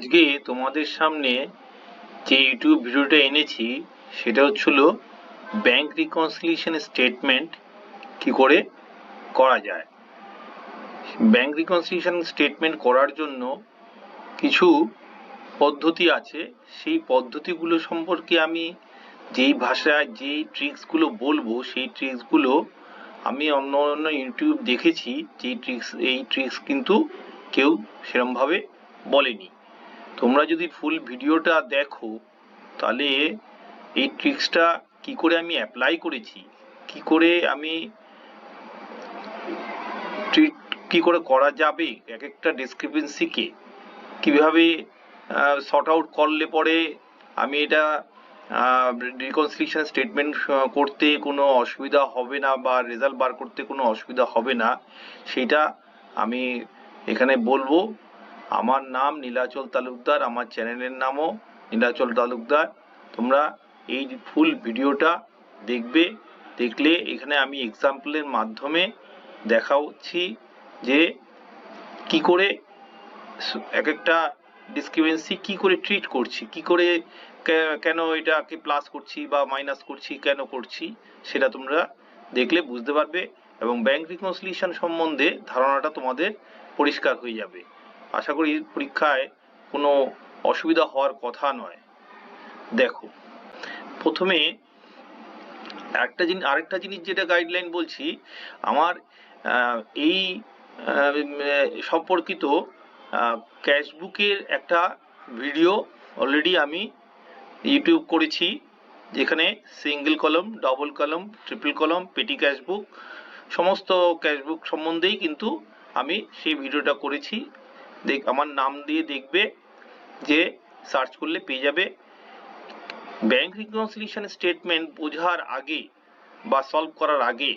আজকে তোমাদের সামনে যে ইউটিউব ভিডিওটা এনেছি সেটা হচ্ছিল ব্যাংক রিকনসিলিয়েশন স্টেটমেন্ট কি করে করা যায়। ব্যাংক রিকনসিলিয়েশন স্টেটমেন্ট করার জন্য কিছু পদ্ধতি আছে, সেই পদ্ধতিগুলো সম্পর্কে আমি যেই ভাষায় যেই ট্রিক্সগুলো বলবো সেই ট্রিক্সগুলো আমি অন্য অন্য ইউটিউব দেখেছি, যেই ট্রিক্স কিন্তু কেউ সেরমভাবে বলেনি। তোমরা যদি ফুল ভিডিওটা দেখো তাহলে এই ট্রিক্সটা কি করে আমি অ্যাপ্লাই করেছি, কি করে আমি কি করে করা যাবে, এক একটা ডিসক্রিপেন্সিকে কিভাবে সর্ট আউট করলে পরে আমি এটা রিকনসিলিয়েশন স্টেটমেন্ট করতে কোনো অসুবিধা হবে না বা রেজাল্ট বার করতে কোনো অসুবিধা হবে না, সেটা আমি এখানে বলবো। আমার নাম নীলাচল তালুকদার, আমার চ্যানেলের নামও নীলাচল তালুকদার। তোমরা এই ফুল ভিডিওটা দেখবে, দেখলে এখানে আমি এক্সাম্পলের মাধ্যমে দেখাচ্ছি যে কি করে এক একটা ডিসক্রিপেন্সি কি করে ট্রিট করছি, কি করে কেন এটাকে প্লাস করছি বা মাইনাস করছি, কেন করছি, সেটা তোমরা দেখলে বুঝতে পারবে এবং ব্যাংক রিকনসিলিয়েশন সম্বন্ধে ধারণাটা তোমাদের পরিষ্কার হয়ে যাবে। আশা করি পরীক্ষায় কোনো অসুবিধা হওয়ার কথা নয়। দেখো, প্রথমে আরেকটা জিনিস যেটা গাইডলাইন বলছি, আমার এই সম্পর্কিত ক্যাশবুকের একটা ভিডিও অলরেডি আমি ইউটিউব করেছি, যেখানে সিঙ্গেল কলম, ডবল কলম, ট্রিপল কলম, পেটি ক্যাশবুক সমস্ত ক্যাশবুক সম্বন্ধেই কিন্তু আমি সেই ভিডিওটা করেছি। আমার নাম দিয়ে দেখবে, যে সার্চ করলে পেয়ে যাবে। ব্যাংক রিকনসিলিয়েশন স্টেটমেন্ট বোঝার আগে বা সলভ করার আগে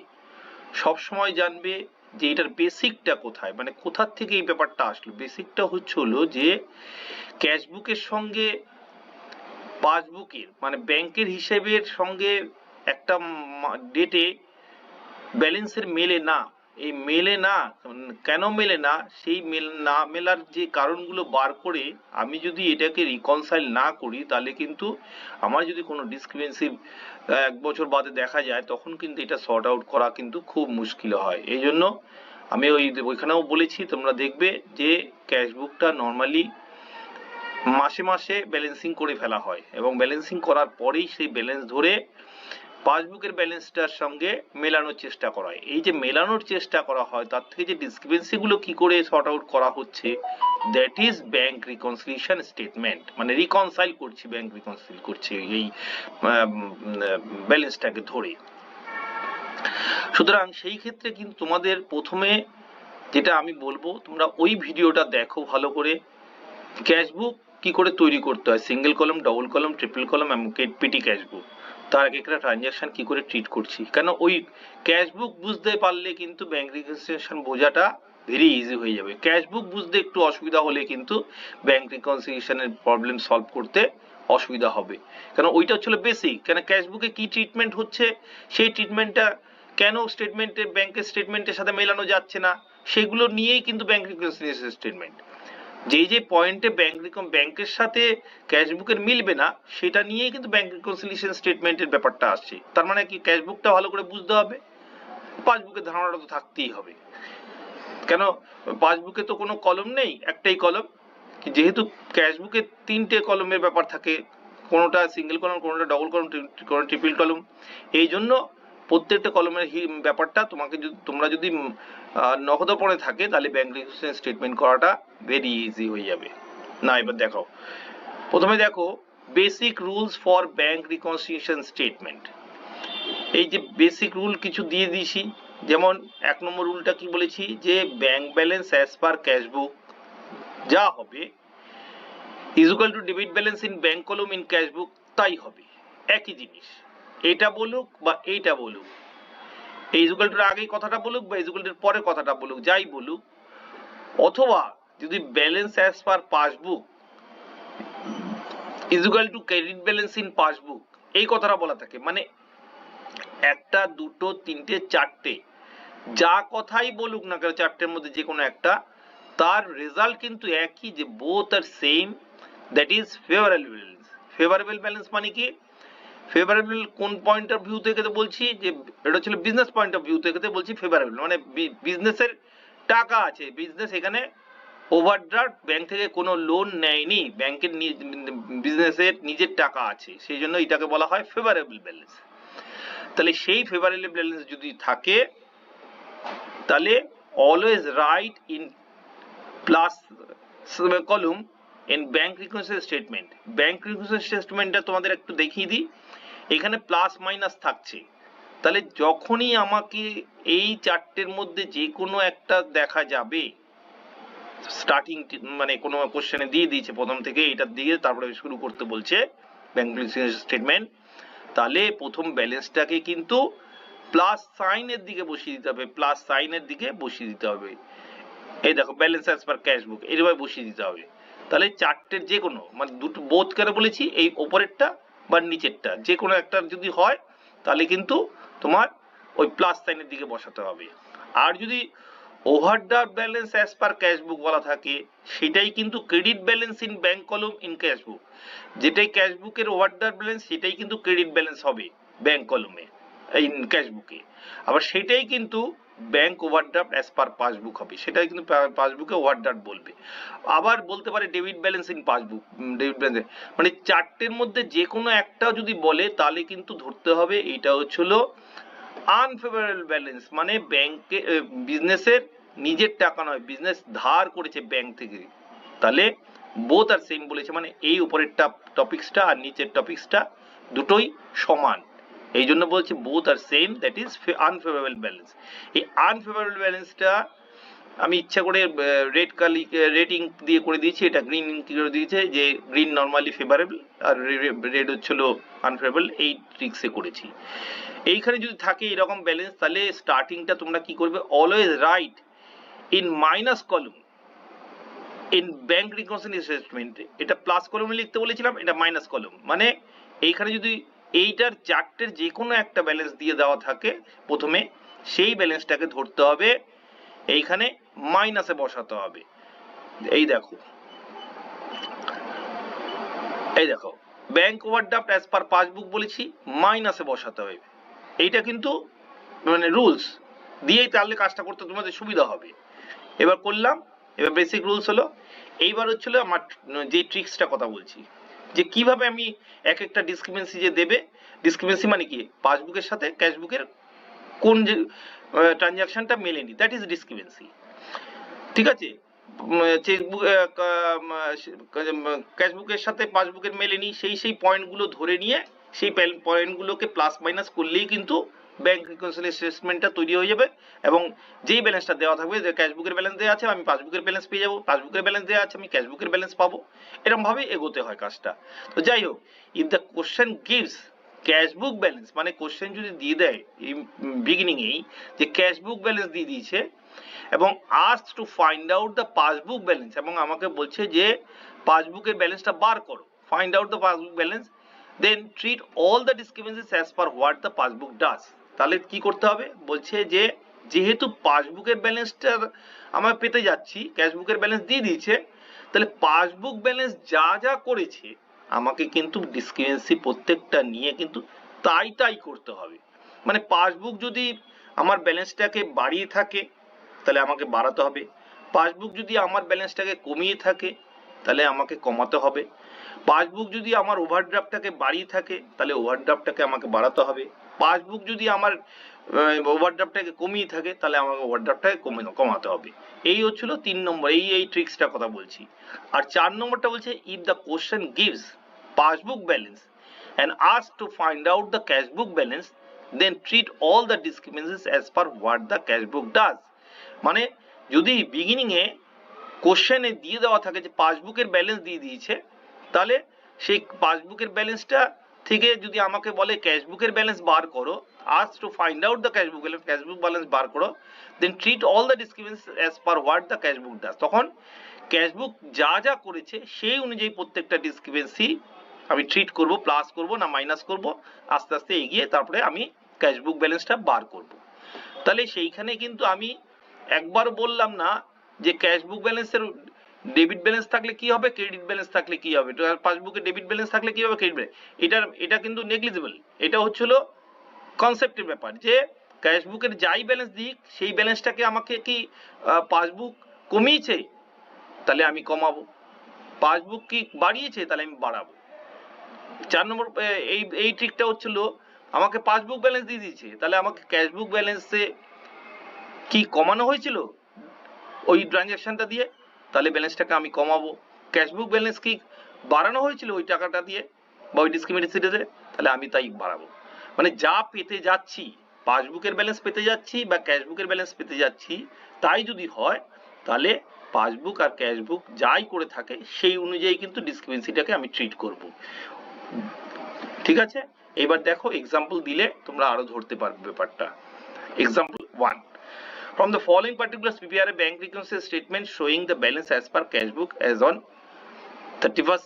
সব সময় জানবে যে এটার বেসিকটা কোথায়, মানে কোথা থেকে এই ব্যাপারটা আসলো। বেসিকটা হলো যে ক্যাশবুকের সঙ্গে পাসবুকের মানে ব্যাংকের হিসেবের সঙ্গে একটা ডেটে ব্যালেন্সের মেলে না। এই মেলে না, কেন মেলে না, সেই না মেলার যে কারণগুলো বার করে আমি যদি এটাকে রিকনসাইল না করি, তাহলে কিন্তু আমার যদি কোনো ডিসক্রিপেন্সি 1 বছর বাদে দেখা যায়, তখন কিন্তু এটা সর্ট আউট করা কিন্তু খুব মুশকিল হয়। এই জন্য আমি ওইখানেও বলেছি, তোমরা দেখবে যে ক্যাশবুকটা নর্মালি মাসে মাসে ব্যালেন্সিং করে ফেলা হয় এবং ব্যালেন্সিং করার পরেই সেই ব্যালেন্স ধরে পাসবুকের ব্যালেন্সটার সঙ্গে মেলানোর চেষ্টা করা হয়। এই যে মেলানোর চেষ্টা করা হয়, তার থেকে যে ডিসক্রিপেন্সিগুলো কি করে সর্ট আউট করা হচ্ছে, that is bank reconciliation statement. মানে রিকনসাইল করছি, ব্যাংক রিকনসাইল করছি এই ব্যালেন্সটাকে ধরে। সুতরাং সেই ক্ষেত্রে কিন্তু তোমাদের প্রথমে যেটা আমি বলবো, তোমরা ওই ভিডিওটা দেখো ভালো করে, ক্যাশবুক কি করে তৈরি করতে হয়, সিঙ্গেল কলম, ডবল কলম, ট্রিপল কলম এবং পেটি ক্যাশবুক, তার এক একটা ট্রানজাকশন কি করে ট্রিট করছি। কেন ওই ক্যাশবুক বুঝতে পারলে কিন্তু ব্যাংক রিকনসিলিয়েশন বোঝাটা ভেরি ইজি হয়ে যাবে। ক্যাশবুক বুঝতে একটু অসুবিধা হলে কিন্তু ব্যাংক রিকনসিলিয়েশনের প্রবলেম সলভ করতে অসুবিধা হবে। কেন ওইটা হচ্ছে বেসিক। কেন ক্যাশবুকে কি ট্রিটমেন্ট হচ্ছে, সেই ট্রিটমেন্টটা কেন স্টেটমেন্টে ব্যাংকের স্টেটমেন্টের সাথে মেলানো যাচ্ছে না, সেগুলো নিয়েই কিন্তু ব্যাংক রিকনসিলিয়েশন স্টেটমেন্ট। যে পয়েন্টে ব্যাংকের সাথে ক্যাশবুকের মিলবে না, সেটা নিয়েই কিন্তু ব্যাংক রিকনসিলিয়েশন স্টেটমেন্টের ব্যাপারটা আসছে। তার মানে কি, ক্যাশবুকটা ভালো করে বুঝতে হবে, পাসবুকের ধারণাটা তো থাকতেই হবে। কেন পাসবুকে তো কোনো কলম নেই, একটাই কলম। যেহেতু ক্যাশবুকে 3টে কলমের ব্যাপার থাকে, কোনোটা সিঙ্গেল কলম, কোনোটা ডবল কলম, কোনোটা ট্রিপল কলম। এই জন্য প্রত্যেকটা কলমের ব্যাপারটা তোমরা যদি নগদপণে থাকে, তাহলে ব্যাংক রিকনসিলিয়েশন স্টেটমেন্ট করাটা ভেরি ইজি হয়ে যাবে। না, এবার দেখো, প্রথমে দেখো basic rules for bank reconciliation statement. এই যে বেসিক রুল কিছু দিয়ে দিয়েছি, যেমন 1 নম্বর রুলটা কি বলেছি, যে bank balance as per cashbook যা হবে is equal two debit balance in bank column in cashbook, তাই হবে। একই জিনিস, এটা বলুক বা এইটা বলুক, এই ইজ ইকুয়াল টুর আগেই কথাটা বলুক বা ইজ ইকুয়াল টুর পরে কথাটা বলুক, যাই বলুক, অথবা যদি balance as per passbook is equal two credit balance in passbook, এই কথাটা বলা থাকে, মানে 1টা 2টো 3টে 4টে যা কথাই বলুক না কেন, 4টের মধ্যে যে কোনো একটা, তার রেজাল্ট কিন্তু একই, যে both are same that is favourable balance. Favourable balance মানে কি? ফেভারেবল কোন পয়েন্ট অফ ভিউ থেকে বলছি, যে এটা ছিল বিজনেস পয়েন্ট অফ ভিউ থেকে বলছি ফেভারেবল, মানে বিজনেসের টাকা আছে, বিজনেস এখানে ওভারড্রাফট, ব্যাংক থেকে কোনো লোন নেয়নি, ব্যাংকের বিজনেসের নিজের টাকা আছে, সেই জন্য এটাকে বলা হয় ফেভারেবল ব্যালেন্স। তাহলে সেই ফেভারেবল ব্যালেন্স যদি থাকে তাহলে always write in plus column in bank reconciliation statement. Bank reconciliation স্টেটমেন্টটা তোমাদের একটু দেখিয়ে দিই, এখানে প্লাস মাইনাস থাকছে, তাহলে যখনই আমাকে এই চারটের মধ্যে যে কোনো একটা দেখা যাবে, স্টার্টিং মানে কোনো কোশ্চেনে দিয়ে দিয়েছে প্রথম থেকে এটা দিয়ে তারপরে শুরু করতে বলছে ব্যাংক রিকনসিলিয়েশন স্টেটমেন্ট, তাহলে প্রথম ব্যালেন্সটাকে কিন্তু প্লাস সাইনের দিকে বসিয়ে দিতে হবে, প্লাস সাইনের দিকে বসিয়ে দিতে হবে। এই দেখো ব্যালেন্স অ্যাজ পার ক্যাশ বুক, এইভাবে বসিয়ে দিতে হবে। তাহলে চারটের যে কোনো মানে দুটো বোধ করে বলেছি, এই ওপরেরটা বা নিচেরটা যে কোনো একটা যদি হয় তাহলে কিন্তু তোমার ওই প্লাস সাইনের দিকে বসাতে হবে। আর যদি ওভারড্রাফট ব্যালেন্স অ্যাজ পার ক্যাশ বুক বলা থাকে, সেটাই কিন্তু credit balance in bank column in cash বুক, যেটাই ক্যাশ বুকের ওভারড্রাফট ব্যালেন্স সেটাই কিন্তু ক্রেডিট ব্যালেন্স হবে ব্যাংক কলমে ইন ক্যাশ বুকে। আবার সেটাই কিন্তু bank overdraft as per passbook হবে, সেটাই কিন্তু পাসবুকে ওভারড্রাফট বলবে। আবার বলতে পারে debit balance in passbook, debit balance, মানে চারটের মধ্যে যে কোনো একটা যদি বলে তাহলে কিন্তু ধরতে হবে এটা হচ্ছিল আনফেভারেবল ব্যালেন্স, মানে ব্যাংকে বিজনেসের নিজের টাকা নয়, বিজনেস ধার করেছে ব্যাংক থেকে, তাহলে বোথ আর সেম বলেছে, মানে এই উপরের টপিক্সটা আর নিচের টপিক্সটা দুটোই সমান, এই জন্য বলছি both are same, that is unfavourable balance. এই আনফেভারেবল ব্যালেন্সটা আমি ইচ্ছা করে রেড কালি রেটিং দিয়ে করে দিয়েছি, এটা গ্রিন করে দিয়েছে, যে গ্রিন নর্মালি ফেভারেবল আর রেড হচ্ছিল আনফেভারেবল, এই ট্রিক্সে করেছি। এইখানে যদি থাকে এরকম ব্যালেন্স, তাহলে স্টার্টিংটা তোমরা কি করবে, অলওয়েজ রাইট ইন মাইনাস কলম ইন ব্যাংক রিকনসিলিয়েশন স্টেটমেন্ট, এটা প্লাস কলমে লিখতে বলেছিলাম, এটা মাইনাস কলম, মানে এইখানে যদি এইটার চারটের যে কোনো একটা ব্যালেন্স দিয়ে দেওয়া থাকে প্রথমে, সেই ব্যালেন্সটাকে ধরতে হবে এইখানে মাইনাসে বসাতে হবে। এই দেখো bank overdraft as per passbook বলেছি, মাইনাসে বসাতে হবে, এইটা কিন্তু মানে রুলস দিয়েই তাহলে কাজটা করতে তোমাদের সুবিধা হবে। এবার করলাম, এবার বেসিক রুলস হলো, এইবার হচ্ছিল আমার যে ট্রিক্সটা কথা বলছি, যে কিভাবে আমি এক একটা ডিসক্রিপেন্সি যে দেবে, ডিসক্রিপেন্সি মানে কি, পাসবুকের সাথে ক্যাশবুকের কোন যে ট্রানজাকশনটা মেলেনি, দ্যাট ইজ ডিসক্রিপেন্সি। ঠিক আছে, চেকবুক ক্যাশবুকের সাথে পাসবুকের মেলেনি, সেই পয়েন্টগুলো ধরে নিয়ে সেই পয়েন্টগুলোকে প্লাস মাইনাস করলেই কিন্তু ব্যাংক রিকনসিলিয়েশন স্টেটমেন্টটা তৈরি হয়ে যাবে, এবং যেই ব্যালেন্সটা দেওয়া থাকবে, যে ক্যাশবুকের ব্যালেন্স দেওয়া আছে আমি পাসবুকের ব্যালেন্স পেয়ে যাবো, পাসবুকের ব্যালেন্স দেওয়া আছে আমি ক্যাশবুকের ব্যালেন্স পাবো, এরকম ভাবে এগোতে হয় কাজটা। তো যাই হোক, if the question gives cashbook balance, মানে কোশ্চেন যদি দিয়ে দেয় বিগিনিং এই যে ক্যাশবুক ব্যালেন্স দিয়ে দিয়েছে এবং ask to find out the passbook balance, এবং আমাকে বলছে যে পাসবুকের ব্যালেন্সটা বার করো, find out the passbook balance, then treat all the discrepancies as per what the passbook does. তাহলে কি করতে হবে, বলছে যে যেহেতু পাসবুকের ব্যালেন্সটা আমরা পেতে যাচ্ছি, ক্যাশবুকের ব্যালেন্স দিয়ে দিয়েছে, তাহলে পাসবুক ব্যালেন্স যা যা করেছে আমাকে কিন্তু ডিসক্রিপেন্সি প্রত্যেকটা নিয়ে কিন্তু তাই করতে হবে। মানে পাসবুক যদি আমার ব্যালেন্সটাকে বাড়িয়ে থাকে তাহলে আমাকে বাড়াতে হবে, পাসবুক যদি আমার ব্যালেন্সটাকে কমিয়ে থাকে তাহলে আমাকে কমাতে হবে, পাসবুক যদি আমার ওভারড্রাফটটাকে বাড়িয়ে থাকে তাহলে ওভারড্রাফটটাকে আমাকে বাড়াতে হবে, পাসবুক যদি আমার ওভারড্রাফটটাকে কমিয়ে থাকে তাহলে আমাকে ওভারড্রাফটটাকে কমাতে হবে। এই হচ্ছিল 3 নম্বর, এই ট্রিক্সটা কথা বলছি। আর 4 নম্বরটা বলছে if the question gives passbook balance and ask to find out the cashbook balance, then treat all the discrepancies as per what the cashbook does। মানে যদি বিগিনিং এ কোশ্চেনে দিয়ে দেওয়া থাকে যে পাসবুকের ব্যালেন্স দিয়ে দিয়েছে, তাহলে সেই পাসবুকের ব্যালেন্সটা থেকে যদি আমাকে বলে ক্যাশবুকের ব্যালেন্স বার করো, ask to find out the cashbook balance বার করো, then treat all the discrepancies as per what the cashbook does, তখন ক্যাশবুক যা যা করেছে সেই অনুযায়ী প্রত্যেকটা ডিসক্রিপেন্সি আমি ট্রিট করব, প্লাস করব না মাইনাস করব, আস্তে আস্তে এগিয়ে তারপরে আমি ক্যাশবুক ব্যালেন্সটা বার করব। তাহলে সেইখানে কিন্তু আমি একবার বললাম না যে ক্যাশবুক ব্যালেন্সের ডেবিট ব্যালেন্স থাকলে কি হবে, ক্রেডিট ব্যালেন্স থাকলে কি হবে, পাসবুকে ডেবিট ব্যালেন্স থাকলে কি হবে, ক্রেডিট ব্যালেন্স। এটা কিন্তু নেগলিজিবল। এটা হচ্ছিল কনসেপ্টের ব্যাপার যে ক্যাশবুকের যাই ব্যালেন্স দিক সেই ব্যালেন্সটাকে আমাকে কি পাসবুক কমিয়েছে তাহলে আমি কমাবো, পাসবুক কি বাড়িয়েছে তাহলে আমি বাড়াবো। 4 নম্বর এই ট্রিকটা হচ্ছিল আমাকে পাসবুক ব্যালেন্স দিয়ে দিয়েছে তাহলে আমাকে ক্যাশবুক ব্যালেন্সে কি কমানো হয়েছিল ওই ট্রানজাকশনটা দিয়ে, তাহলে ব্যালেন্সটাকে আমি কমাবো। ক্যাশবুক ব্যালেন্স কি বাড়ানো হয়েছিল ওই টাকাটা দিয়ে বা ওই ডিসক্রিমিনেসিতে, তাহলে আমি তাই বাড়াবো। মানে যা পেতে যাচ্ছি, পাসবুকের ব্যালেন্স পেতে যাচ্ছি বা ক্যাশবুকের ব্যালেন্স পেতে যাচ্ছি, তাই যদি হয় তাহলে পাসবুক আর ক্যাশবুক যাই করে থাকে সেই অনুযায়ী কিন্তু ডিসক্রিমিনেন্সিটাকে আমি ট্রিট করব। ঠিক আছে, এবার দেখো এক্সাম্পল দিলে তোমরা আরো ধরতে পারবে ব্যাপারটা। Example 1, from the following particulars prepare a bank reconciliation statement showing the balance as per cashbook as on 31st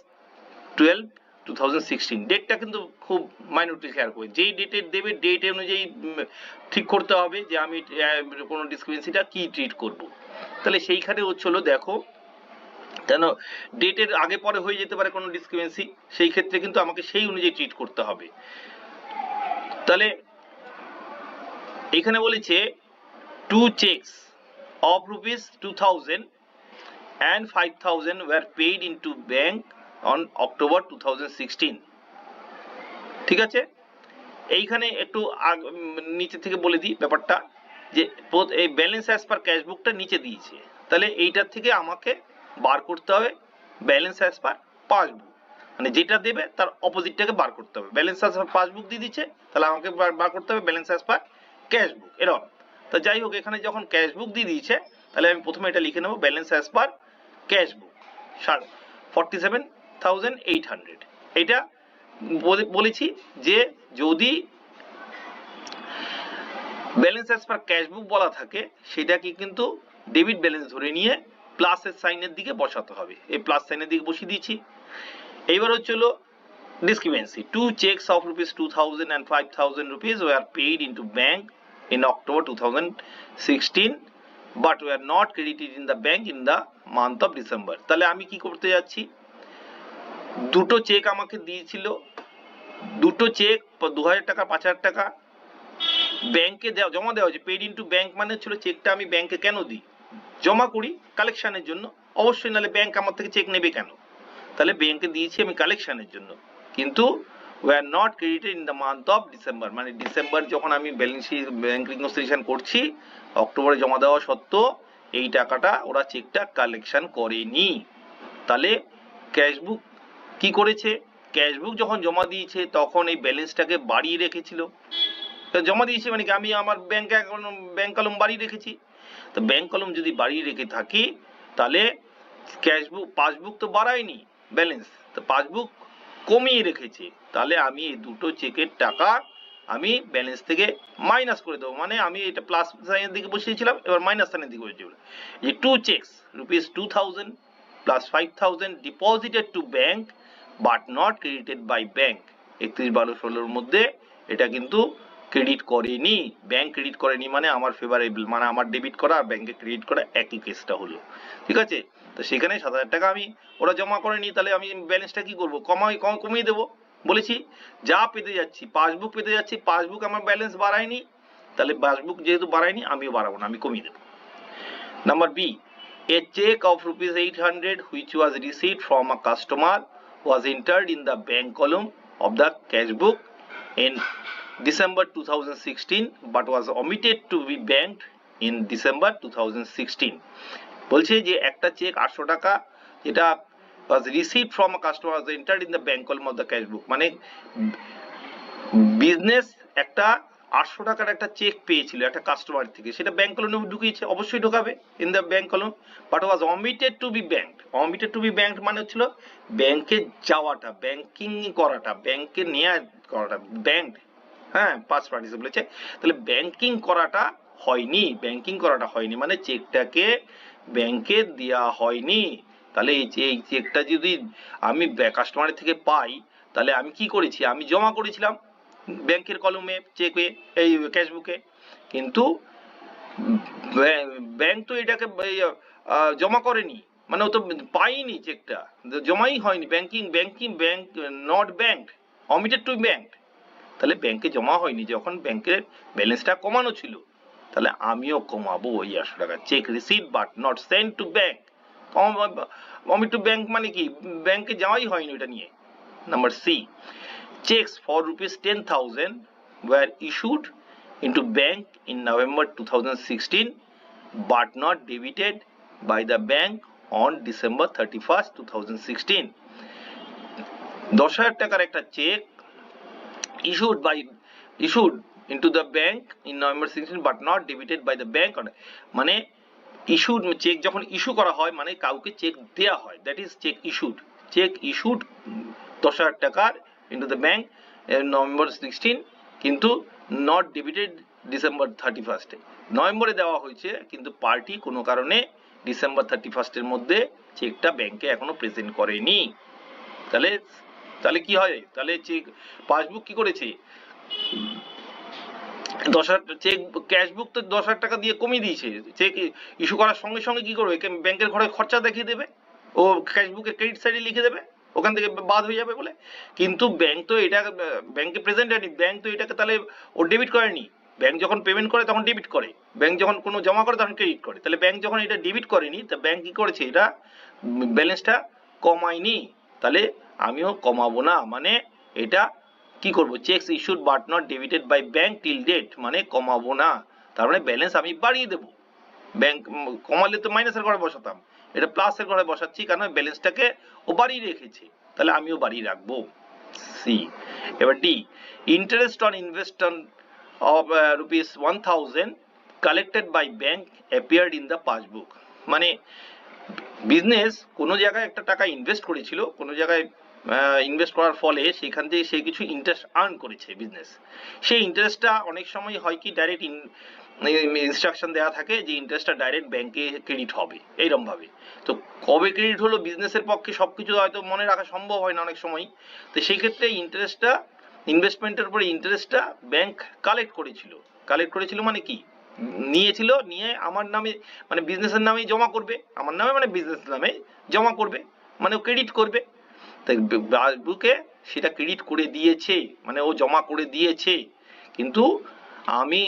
12 2016। ডেটটা কিন্তু খুব মাইনরলি খেয়াল করে, যেই ডেটে দেবে ডেট অনুযায়ী ঠিক করতে হবে যে আমি কোনো ডিসক্রিমিনেন্সিটা কি ট্রিট করব। তাহলে সেইখানে হচ্ছিল দেখো, কেন ডেটের আগে পরে হয়ে যেতে পারে কোনো ডিসক্রিমিনেন্সি, সেই ক্ষেত্রে কিন্তু আমাকে সেই অনুযায়ী ট্রিট করতে হবে। তাহলে এখানে বলেছে 2 checks of rupees 2000 and 5000 were paid into bank on October 2016। ঠিক আছে, এইখানে একটু নিচে থেকে বলে দিই ব্যাপারটা যে এই ব্যালেন্স অ্যাজ পার ক্যাশবুকটা নিচে দিয়েছে, তাহলে এইটার থেকে আমাকে বার করতে হবে ব্যালেন্স অ্যাজ পার পাসবুক, মানে যেটা দেবে তার অপোজিটটাকে বার করতে হবে। ব্যালেন্স অ্যাজ পার পাসবুক দিয়ে দিচ্ছে তাহলে আমাকে বার করতে হবে ব্যালেন্স অ্যাজ পার ক্যাশবুক, এরকম। তো যাই হোক, এখানে যখন ক্যাশবুক দিয়ে দিয়েছে তাহলে আমি প্রথমে এটা লিখে নেব ব্যালেন্স অ্যাজ পার ক্যাশবুক 47,800। এটা বলেছি যে যদি ব্যালেন্স অ্যাজ পার ক্যাশবুক বলা থাকে সেটাকে কিন্তু ডেবিট ব্যালেন্স ধরে নিয়ে প্লাসের সাইনের দিকে বসাতে হবে, এই প্লাস সাইনের দিকে বসিয়ে দিয়েছি। এইবার হচ্ছিল discrepancy, 2 checks of rupees 2000 and 5000 rupees were paid into bank in October 2016 but were not credited in the bank in the month of December। তাহলে আমি কি করতে যাচ্ছি, দুটো চেক আমাকে দিয়েছিল, দুটো চেক 2000 টাকা 5000 টাকা ব্যাংকে জমা দেওয়া হয়েছে। পেড ইনটু ব্যাংক মানে ছিল চেকটা আমি ব্যাংকে কেন দিই, জমা করি কালেকশনের জন্য, অবশ্যই, নাহলে ব্যাংক আমার থেকে চেক নেবে কেন, তাহলে ব্যাংকে দিয়েছি আমি কালেকশনের জন্য। কিন্তু were not credited in the month of December, মানে ডিসেম্বর যখন আমি ব্যালেন্স শিট ব্যাংক রিকনসিলিয়েশন করছি অক্টোবরে জমা দেওয়া সত্ত্বেও এই টাকাটা ওরা চেকটা কালেকশন করেনি। তাহলে ক্যাশবুক কি করেছে, ক্যাশবুক যখন জমা দিয়েছে তখন এই ব্যালেন্সটাকে বাড়িয়ে রেখেছিল, জমা দিয়েছি মানে কি আমি আমার ব্যাংক কলম বাড়িয়ে রেখেছি। তো ব্যাংক কলম যদি বাড়িয়ে রেখে থাকি তাহলে ক্যাশবুক পাসবুক তো বাড়ায়নি ব্যালেন্স, তো পাসবুক কমিয়ে রেখেছে, তাহলে আমি এই দুটো চেকের টাকা আমি ব্যালেন্স থেকে মাইনাস করে দেবো। মানে আমি এটা প্লাস সাইনের দিকে বসিয়েছিলাম, এবার মাইনাস সাইনের দিকে বসিয়েছিল যে 2 checks rupees 2000 plus 5000 deposited to bank but not credited by bank 31/12/16 মধ্যে এটা কিন্তু ক্রেডিট করেনি, ব্যাংক ক্রেডিট করেনি, মানে আমার ফেভারেবল, মানে আমার ডেবিট করা আর ব্যাংকে ক্রেডিট করা একই কেসটা হলো। ঠিক আছে, তো সেখানে 7000 টাকা আমি ওরা জমা করেনি, তাহলে আমি ব্যালেন্সটা কি করবো, কমিয়ে দেবো। বলেছি যা পেতে যাচ্ছি, পাসবুক পেতে যাচ্ছি, পাসবুক আমার ব্যালেন্স বাড়ায়নি, তাহলে পাসবুক যেহেতু বাড়ায়নি আমিও বাড়াবো না, আমি কমিয়ে দেবো। Number B, a check of rupees 800 which was received from a customer was entered in the bank column of the cash book in December 2016 but was omitted to be banked in December 2016। বলছে যে একটা check 800 টাকা যেটা was received from a customer was entered in the bank column of the cash book, মানে business একটা 800 টাকার একটা check পেয়েছিল একটা কাস্টমার থেকে, সেটা ব্যাংক কলমে ঢুকিয়েছে, অবশ্যই ঢোকাবে in the bank column, but was omitted to be banked. Omitted to be banked মানে হচ্ছিল ব্যাংকে যাওয়াটা, ব্যাংকিং করাটা, ব্যাংকে নেওয়া করাটা, ব্যাংক, হ্যাঁ পাস্ট পার্টিসিপল আছে, তাহলে ব্যাংকিং করাটা হয়নি, ব্যাংকিং করাটা হয়নি মানে চেকটাকে ব্যাংকে দেওয়া হয়নি। তাহলে এই চেকটা যদি আমি কাস্টমারের থেকে পাই তাহলে আমি কি করেছি, আমি জমা করেছিলাম ব্যাংকের কলমে, চেকে, এই ক্যাশবুকে, কিন্তু ব্যাংক তো এটাকে জমা করেনি, মানে ও তো পাইনি চেকটা, জমাই হয়নি, bank not bank, omitted to bank, তাহলে ব্যাংকে জমা হয়নি, যখন ব্যাংকের ব্যালেন্সটা কমানো ছিল, তাহলে আমিও কমাবো ওই 800 টাকা। Cheque receipt but not send to bank, omit to bank মানে কি, ব্যাংকে যাওয়াই হয়নি ওটা নিয়ে। Number C, checks for rupees 10,000 were issued into bank in November 2016 but not debited by the bank on December 31st 2016. 10,000 টাকার একটা check issued into the bank in November 16 but not debited by the bank, মানে issued cheque যখন issue করা হয় মানে কাউকে cheque দেয়া হয়, that is cheque issued. Cheque issued 10,000 টাকার ইন্টু দ্য ব্যাংক নভেম্বর 16, কিন্তু নট ডেবিটেড ডিসেম্বর 31st, নভেম্বরে দেওয়া হয়েছে কিন্তু পার্টি কোনো কারণে ডিসেম্বর 31st এর মধ্যে চেকটা ব্যাংকে এখনো প্রেজেন্ট করেনি। তাহলে তাহলে কি হয়, তাহলে চেক পাসবুক কি করেছে, 10,000 চেক ক্যাশবুক তো 10,000 টাকা দিয়ে কমিয়ে দিয়েছে, চেক ইস্যু করার সঙ্গে সঙ্গে কি করবে, ব্যাংকের ঘরে খরচা দেখিয়ে দেবে, ও ক্যাশবুকের ক্রেডিট সাইডে লিখে দেবে, ওখান থেকে বাদ হয়ে যাবে বলে। কিন্তু ব্যাংক তো এটা ব্যাংকে প্রেজেন্ট হয়নি, ব্যাংক তো এটাকে তাহলে ও ডেবিট করেনি। ব্যাংক যখন পেমেন্ট করে তখন ডেবিট করে, ব্যাংক যখন কোনো জমা করে তখন ক্রেডিট করে, তাহলে ব্যাংক যখন এটা ডেবিট করেনি তা ব্যাংক কি করেছে, এটা ব্যালেন্সটা কমায়নি, তাহলে আমিও কমাবো না, মানে এটা কি করব, cheques issued but not debited by bank till date, মানে কমাবো না, তার মানে ব্যালেন্স আমি বাড়িয়ে দেবো। ব্যাংক কমালে তো মাইনাসের ঘরে বসাতাম, এটা প্লাসের ঘরে বসাচ্ছি, কারণ ব্যালেন্সটাকে ও বাড়িয়ে রেখেছে, তাহলে আমিও বাড়িয়ে রাখবো। সি। এবার D, interest on investment of rupees 1,000 collected by bank appeared in the passbook, মানে বিজনেস কোনো জায়গায় একটা টাকা ইনভেস্ট করেছিল, কোনো জায়গায় ইনভেস্ট করার ফলে সেখান থেকে সে কিছু ইন্টারেস্ট আর্ন করেছে বিজনেস, সেই ইন্টারেস্টটা অনেক সময় হয় কি ডাইরেক্ট ইনস্ট্রাকশন দেওয়া থাকে যে ইন্টারেস্টটা ডাইরেক্ট ব্যাংকে ক্রেডিট হবে এইরকম ভাবে। তো কবে ক্রেডিট হলো বিজনেসের পক্ষে সবকিছু হয়তো মনে রাখা সম্ভব হয় না অনেক সময়, তো সেই ক্ষেত্রে ইন্টারেস্টটা, ইনভেস্টমেন্টের উপরে ইন্টারেস্টটা ব্যাংক কালেক্ট করেছিল মানে কি, নিয়েছিল, নিয়ে আমার নামে মানে বিজনেসের নামে জমা করবে, আমার নামে মানে বিজনেস নামে জমা করবে, মানে ও ক্রেডিট করবে, তাই পাসবুকে সেটা ক্রেডিট করে দিয়েছে, মানে ও জমা করে দিয়েছে, কিন্তু আমি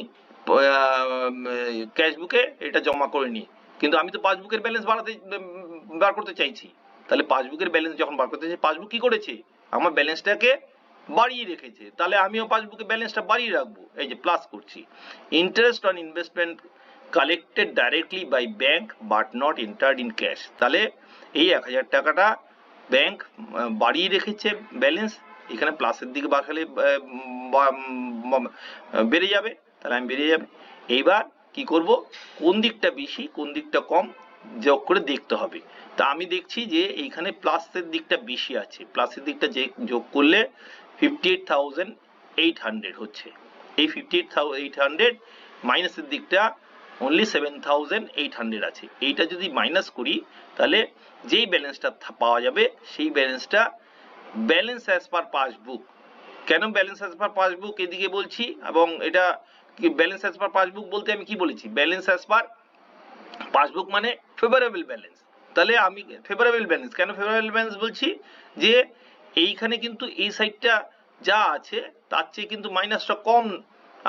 ক্যাশবুকে এটা জমা করিনি, কিন্তু আমি তো পাসবুকের ব্যালেন্স বার করতে চাইছি, তাহলে পাসবুকের ব্যালেন্স যখন বার করতে চাই, পাসবুক কি করেছে, আমার ব্যালেন্সটাকে বাড়িয়ে রেখেছে, তাহলে আমিও পাসবুকে ব্যালেন্সটা বাড়িয়ে রাখবো, এই যে প্লাস করছি। Interest on investment collected directly by bank but not entered in cash, তাহলে এই 1,000 টাকাটা ব্যাংক বাড়িয়ে রেখেছে ব্যালেন্স, এখানে প্লাসের দিকে বাড়ালে বেড়ে যাবে, তাহলে আমি বেড়ে যাবে। এইবার কি করব, কোন দিকটা বেশি কোন দিকটা কম যোগ করে দেখতে হবে, তা আমি দেখছি যে এইখানে প্লাসের দিকটা বেশি আছে, প্লাসের দিকটা যে যোগ করলে 58,800 হচ্ছে, এই 58,800 মাইনাসের দিকটা অনলি 7,800 আছে, এইটা যদি মাইনাস করি তাহলে যেই ব্যালেন্সটা পাওয়া যাবে সেই ব্যালেন্সটা ব্যালেন্স অ্যাজ পার পাসবুক। কেন ব্যালেন্স অ্যাজ পার পাসবুক এদিকে বলছি, এবং এটা ব্যালেন্স অ্যাজ পার পাসবুক বলতে আমি কি বলেছি, ব্যালেন্স অ্যাজ পার পাসবুক মানে ফেভারেবল ব্যালেন্স, তাহলে আমি ফেভারেবল ব্যালেন্স কেন ফেভারেবল ব্যালেন্স বলছি, যে এইখানে কিন্তু এই সাইডটা যা আছে তার চেয়ে কিন্তু মাইনাসটা কম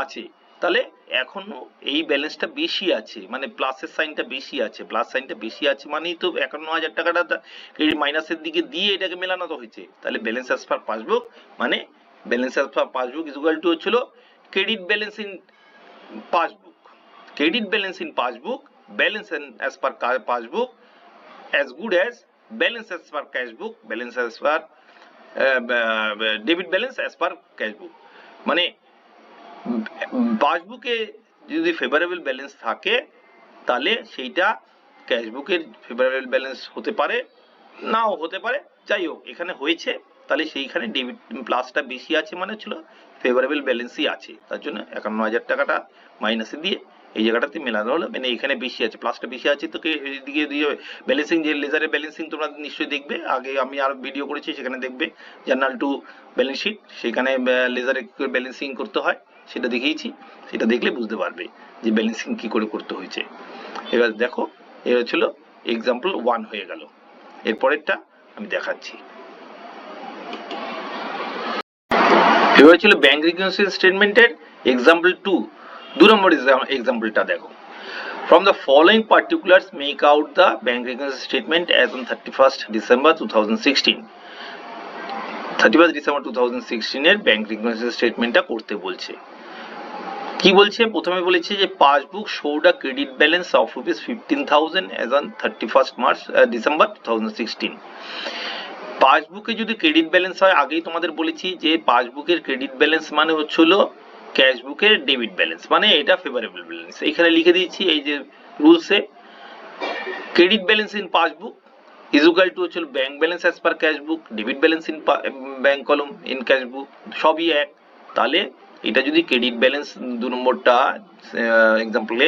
আছে, তাহলে এখনো এই ব্যালেন্সটা বেশি আছে, মানে প্লাসের সাইনটা বেশি আছে, প্লাস সাইনটা বেশি আছে মানেই তো 51,000 টাকাটা এই মাইনাসের দিকে দিয়ে এটাকে মেলানো তো হয়েছে, তাহলে ব্যালেন্স অ্যাজ পার পাসবুক মানে balance as per passbook is equal to হচ্ছিল credit balance in passbook, credit balance in passbook, balance as per passbook as good as balance as per cash book, balance as per debit balance as per cash book, মানে পাসবুকে যদি favourable balance থাকে তাহলে সেইটা cash বুকের favourable balance হতে পারে, নাও হতে পারে, যাই হোক এখানে হয়েছে, তাহলে সেইখানে ডেবিট প্লাসটা বেশি আছে মানে ছিল ফেভারেবল ব্যালেন্সই আছে, তার জন্য 51,000 টাকাটা মাইনাসে দিয়ে এই জায়গাটাতে মেলানো হলো, মানে এখানে বেশি আছে, প্লাসটা বেশি আছে, তো এদিকে দিয়ে ব্যালেন্সিং, যে লেজারের ব্যালেন্সিং তোমরা নিশ্চয়ই দেখবে, আগে আমি আর ভিডিও করেছি সেখানে দেখবে জার্নাল টু ব্যালেন্স শিট, সেখানে লেজারে ব্যালেন্সিং করতে হয় সেটা দেখিয়েছি, সেটা দেখলে বুঝতে পারবে যে ব্যালেন্সিং কি করে করতে হয়েছে। এবার দেখো এটা ছিল এক্সাম্পল 1 হয়ে গেল। এরপরেরটা আমি দেখাচ্ছি। এবার ছিল ব্যাংক রিকনসিলিয়েশন স্টেটমেন্টের এক্সাম্পল 2, 2 নম্বর এক্সাম্পলটা দেখো। From the following particulars make out the bank reconciliation statement as on 31st December 2016. 31st December 2016 এর ব্যাংক রিকনসিলিয়েশন স্টেটমেন্টটা করতে বলছে। কি বলছে? প্রথমে বলেছে যে passbook showed a credit balance of rupees 15,000 as on 31st December 2016. পাসবুকে যদি ক্রেডিট ব্যালেন্স হয়, আগেই তোমাদের বলেছি যে পাসবুকের ক্রেডিট ব্যালেন্স মানে হচ্ছিল ক্যাশবুকের ডেবিট ব্যালেন্স, মানে এটা ফেভারেবল ব্যালেন্স। এখানে লিখে দিয়েছি এই যে রুলসে, credit balance in passbook is equal to হচ্ছিল bank balance as per cashbook, debit balance in bank column in cashbook, সবই এক। তাহলে এটা যদি ক্রেডিট ব্যালেন্স 2 নম্বরটা এক্সাম্পলে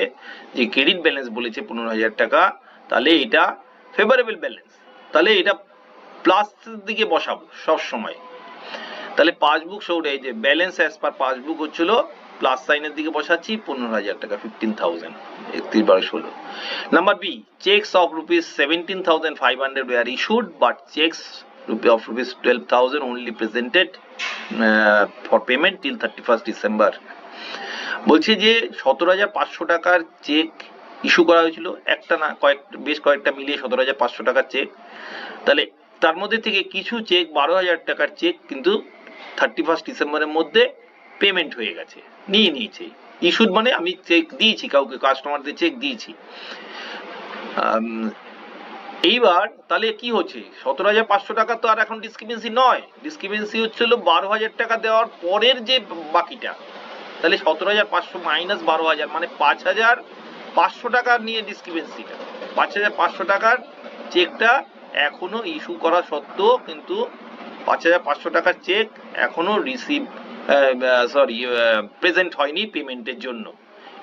যে ক্রেডিট ব্যালেন্স বলেছে 15,000 টাকা, তাহলে এটা ফেভারেবল ব্যালেন্স, তাহলে এটা প্লাস দিকে বসাবো সব সময়। তাহলে পাসবুক শোড এই যে ব্যালেন্স অ্যাজ পার পাসবুক হচ্ছিল প্লাস সাইনের দিকে বসাচ্ছি 15,000 টাকা, 15,000, 31/12। Number B, cheques of rupees 17,500 were issued but checks of rupees 12,000 only presented for payment till 31st December। বলছে যে 17,500 টাকার চেক ইস্যু করা হয়েছিল, একটা না বেশ কয়েকটা মিলিয়ে 17,500 টাকার চেক। তাহলে তার মধ্যে থেকে কিছু চেক 12,000 টাকার চেক কিন্তু 31st ডিসেম্বরের মধ্যে পেমেন্ট হয়ে গেছে, নিয়ে নিয়েছে। ইস্যুড মানে আমি চেক দিয়েছি, কাউকে কাস্টমারদের চেক দিয়েছি। এইবার তাহলে কি হচ্ছে, 17,500 টাকা তো আর এখন ডিসক্রিপেন্সি নয়, ডিসক্রিপেন্সি হচ্ছিল 12,000 টাকা দেওয়ার পরের যে বাকিটা। তাহলে 17,500 মাইনাস 12,000 মানে 5,500 টাকা নিয়ে ডিসক্রিপেন্সিটা, 5,500 টাকার চেকটা এখনো ইস্যু করা সত্ত্বেও কিন্তু 5,500 টাকার চেক এখনো প্রেজেন্ট হয়নি পেমেন্টের জন্য।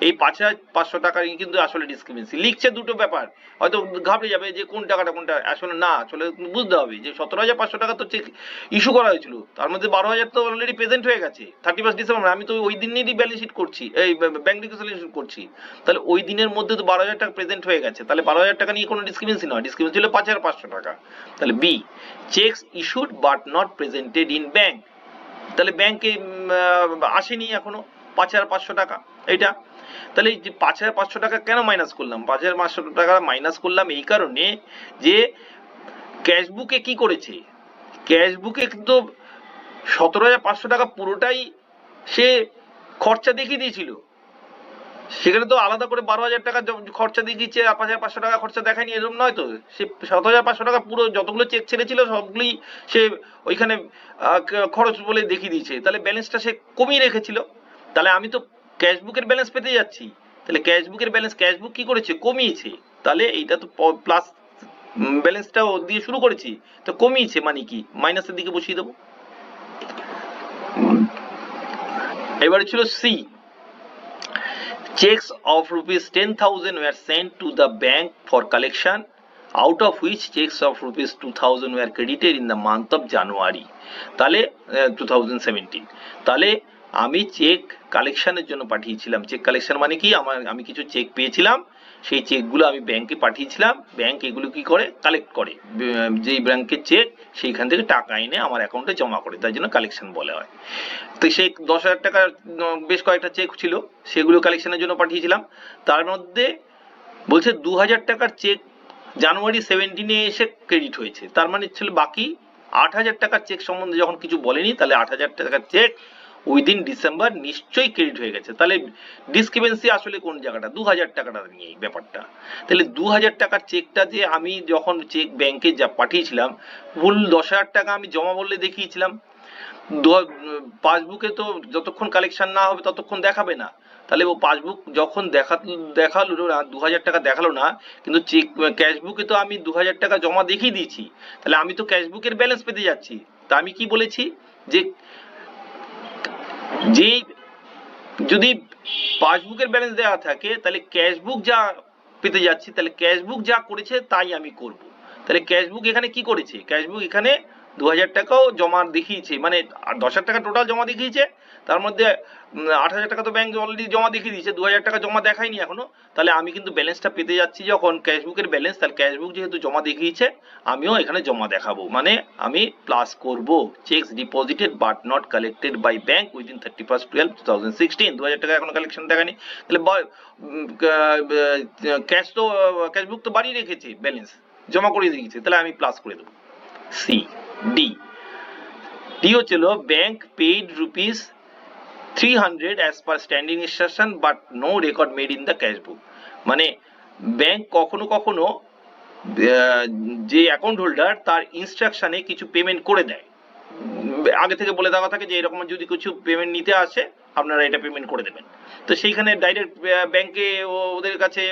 এই 5,500 টাকার কিন্তু আসলে ডিসক্রিপেন্সি লিখছে। দুটো ব্যাপার, হয়তো ঘাবড়ে যাবে যে কোন টাকাটা কোনটা, আসলে না, আসলে বুঝতে হবে যে 17,500 টাকা তো চেক ইস্যু করা হয়েছিল, তার মধ্যে 12,000 তো অলরেডি প্রেজেন্ট হয়ে গেছে 31 ডিসেম্বর। আমি তো ওই দিনেরই ব্যালেন্স শিট করছি, এই ব্যাংক রিকনসিলিয়েশন করছি, তাহলে ওই দিনের মধ্যে তো 12,000 টাকা প্রেজেন্ট হয়ে গেছে, তাহলে 12,000 টাকা নিয়ে কোনো ডিসক্রিপেন্সি নয়, ডিসক্রিপেন্সি হলো 5,500 টাকা। তাহলে B, cheques issued but not presented in bank, তাহলে ব্যাংকে আসেনি এখনো 5,500 টাকা এটা। তাহলে এই যে 5,500 টাকা কেন মাইনাস করলাম? 5,500 টাকা মাইনাস করলাম এই কারণে যে ক্যাশবুকে কি করেছে, ক্যাশবুকে কিন্তু 17,500 টাকা পুরোটাই সে খরচা দেখিয়ে দিয়েছিল, সেখানে তো আলাদা করে 12,000 টাকা খরচা দেখিয়েছে আর 5,500 টাকা খরচা দেখায়নি, এরকম নয় তো। সে 17,500 টাকা পুরো যতগুলো চেক ছেড়েছিল সবগুলি সে ওইখানে খরচ বলে দেখিয়ে দিয়েছে, তাহলে ব্যালেন্সটা সে কমিয়ে রেখেছিল। তাহলে আমি তো ক্যাশবুকের ব্যালেন্স পেতে যাচ্ছি, তাহলে ক্যাশবুকের ব্যালেন্স ক্যাশবুক কি করেছে, কমিয়েছে। তাহলে এইটা তো প্লাস ব্যালেন্সটাও দিয়ে শুরু করেছি, তো কমিয়েছে মানে কি, মাইনাসের দিকে বসিয়ে দেবো। এবারে ছিল C, checks of rupees 10,000 were sent to the bank for collection, out of which checks of rupees 2,000 were credited in the month of January, তাহলে 2017। তাহলে আমি চেক কালেকশনের জন্য পাঠিয়েছিলাম। চেক কালেকশন মানে কি, আমি কিছু চেক পেয়েছিলাম, সেই চেকগুলো আমি ব্যাংকে পাঠিয়েছিলাম, ব্যাংক এগুলো কি করে, কালেক্ট করে, যেই ব্যাংকের চেক সেইখান থেকে টাকা এনে আমার অ্যাকাউন্টে জমা করে, তাই জন্য কালেকশন বলা হয়। তো সেই 10,000 টাকার বেশ কয়েকটা চেক ছিল, সেগুলো কালেকশনের জন্য পাঠিয়েছিলাম। তার মধ্যে বলছে 2,000 টাকার চেক জানুয়ারি 17-এ এসে ক্রেডিট হয়েছে, তার মানে ছিল বাকি 8,000 টাকার চেক সম্বন্ধে যখন কিছু বলেনি, তাহলে 8,000 টাকার চেক উইদিন ডিসেম্বর নিশ্চয়ই ক্রেডিট হয়ে গেছে। তাহলে ডিসক্রিপেন্সি আসলে কোন জায়গাটা, 2,000 টাকাটা নিয়ে ব্যাপারটা। তাহলে 2,000 টাকার চেকটা যে আমি যখন চেক ব্যাংকে যা পাঠিয়েছিলাম, ভুল 10,000 টাকা আমি জমা বললে দেখিয়েছিলাম, পাসবুকে তো যতক্ষণ কালেকশন না হবে ততক্ষণ দেখাবে না। তাহলে ও পাসবুক যখন দেখালো না, 2,000 টাকা দেখালো না, কিন্তু চেক ক্যাশবুকে তো আমি 2,000 টাকা জমা দেখিয়ে দিয়েছি, তাহলে আমি তো ক্যাশবুকের ব্যালেন্স পেতে যাচ্ছি। তা আমি কি বলেছি যে যদি পাসবুকের ব্যালেন্স দেওয়া থাকে, তাহলে ক্যাশবুক যা পেতে যাচ্ছি, তাহলে ক্যাশবুক যা করেছে তাই আমি করব। তাহলে ক্যাশবুক এখানে কি করেছে, ক্যাশবুক এখানে 2000 টাকাও জমা দেখিয়েছে, মানে 10,000 টাকা টোটাল জমা দেখিয়েছে, তার মধ্যে 8,000 টাকা তো ব্যাংক অলরেডি জমা দেখিয়ে দিয়েছে, 2,000 টাকা জমা দেখায়নি এখনো। তাহলে আমি কিন্তু ব্যালেন্সটা পেতে যাচ্ছি যখন ক্যাশবুকের ব্যালেন্স, তাহলে ক্যাশবুক যেহেতু জমা দেখিয়েছে আমিও এখানে জমা দেখাবো, মানে আমি প্লাস করব cheques deposited but not collected by bank within 31/12/2016। 2,000 টাকা এখনো কালেকশন দেখায়নি, তাহলে ক্যাশ তো ক্যাশবুক তো বাড়িয়ে রেখেছে, ব্যালেন্স জমা করে দিয়েছে, তাহলে আমি প্লাস করে দেবো। সি ডি ডি হচ্ছিল bank paid rupees 300 as per standing instruction but no record made in the cash book। মানে ব্যাংক কখনো কখনো যে অ্যাকাউন্ট হোল্ডার তার ইনস্ট্রাকশনে কিছু পেমেন্ট করে দেয়, আগে থেকে বলে দেওয়া থাকে যে এরকম যদি কিছু পেমেন্ট নিতে আসে আপনারা এটা পেমেন্ট করে দেবেন, তো সেইখানে ডাইরেক্ট ব্যাংকে ওদের কাছে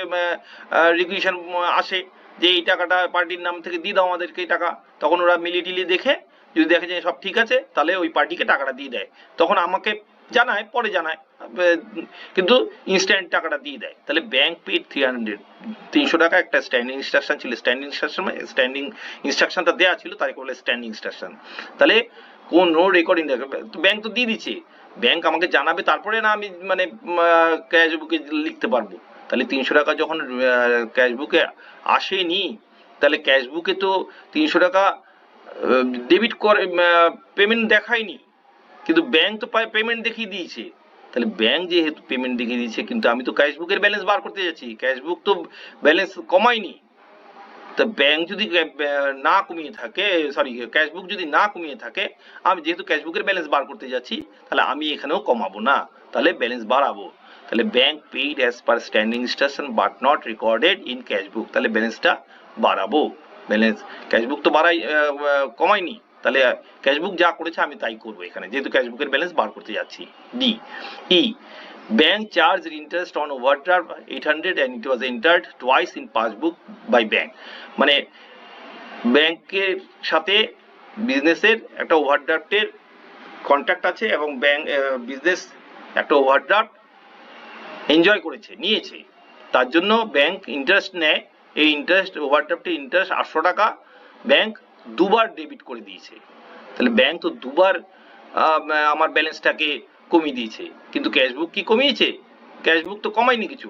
রিকুইশন আসে যে এই টাকাটা পার্টির নাম থেকে দিয়ে দাও আমাদেরকে এই টাকা, তখন ওরা মিলিয়ে টিলিয়ে দেখে যদি দেখে যে সব ঠিক আছে তাহলে ওই পার্টিকে টাকাটা দিয়ে দেয়, তখন আমাকে জানায়, পরে জানায়, কিন্তু ইনস্ট্যান্ট টাকাটা দিয়ে দেয়। তাহলে ব্যাংক পেড 300 টাকা, একটা স্ট্যান্ডিং ইনস্ট্রাকশন ছিল, স্ট্যান্ডিং ইনস্ট্রাকশন মানে স্ট্যান্ডিং ইনস্ট্রাকশনটা দেওয়া ছিল তাই বলে স্ট্যান্ডিং ইনস্ট্রাকশন। তাহলে কোন নো রেকর্ডিং, ব্যাংক তো দিয়ে দিচ্ছে, ব্যাংক আমাকে জানাবে তারপরে না আমি মানে ক্যাশ বুকে লিখতে পারবো। তাহলে 300 টাকা যখন ক্যাশ বুকে আসেনি, তাহলে ক্যাশ বুকে তো 300 টাকা ডেবিট করে পেমেন্ট দেখায়নি, কিন্তু ব্যাংক তো পেমেন্ট দেখিয়ে দিয়েছে। তাহলে ব্যাংক যেহেতু পেমেন্ট দেখিয়ে দিয়েছে, কিন্তু আমি তো ক্যাশবুকের ব্যালেন্স বার করতে যাচ্ছি, ক্যাশবুক তো ব্যালেন্স কমায়নি, তা ব্যাংক যদি না কমিয়ে থাকে, সরি ক্যাশবুক যদি না কমিয়ে থাকে, আমি যেহেতু ক্যাশবুকের ব্যালেন্স বার করতে যাচ্ছি তাহলে আমি এখানেও কমাবো না, তাহলে ব্যালেন্স বাড়াবো। তাহলে bank paid as per standing instruction but not recorded in cashbook, তাহলে ব্যালেন্সটা বাড়াবো, ব্যালেন্স ক্যাশবুক তো বাড়াই কমায়নি, তাহলে ক্যাশবুক যা করেছে আমি তাই করবো এখানে, যেহেতু ক্যাশবুকের ব্যালেন্স বার করতে যাচ্ছি। D E bank charged interest on overdraft 800 and it was entered twice in passbook by bank। মানে ব্যাংকের সাথে বিজনেসের একটা ওভারড্রাফটের কন্ট্রাক্ট আছে এবং ব্যাংক বিজনেস একটা ওভারড্রাফট এনজয় করেছে, নিয়েছে, তার জন্য ব্যাংক ইন্টারেস্ট নেয়, এই ইন্টারেস্ট ওভারড্রাফটের ইন্টারেস্ট 800 টাকা ব্যাংক দুবার ডেবিট করে দিয়েছে। তাহলে ব্যাংক তো দুবার আমার ব্যালেন্সটাকে কমিয়ে দিয়েছে, কিন্তু ক্যাশবুক কি কমিয়েছে? ক্যাশবুক তো কমায়নি কিছু।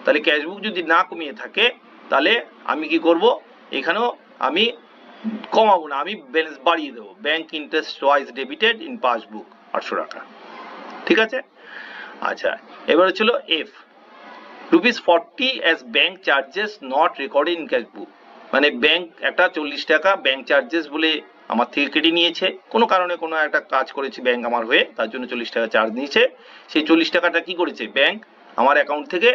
তাহলে ক্যাশবুক যদি না কমিয়ে থাকে তাহলে আমি কি করব, এখানেও আমি কমাবো না, আমি ব্যালেন্স বাড়িয়ে দেবো, bank interest wise debited in passbook 800 টাকা। ঠিক আছে, আচ্ছা এবার হচ্ছিল F ₹40 as bank charges not recorded in cashbook. মানে ব্যাংক একটা 40 টাকা ব্যাংক চার্জেস বলে আমার থেকে কেটে নিয়েছে, কোনো কারণে কোনো একটা কাজ করেছে ব্যাংক আমার হয়ে, তার জন্য 40 টাকা চার্জ নিয়েছে, সেই 40 টাকাটা কি করেছে ব্যাংক আমার অ্যাকাউন্ট থেকে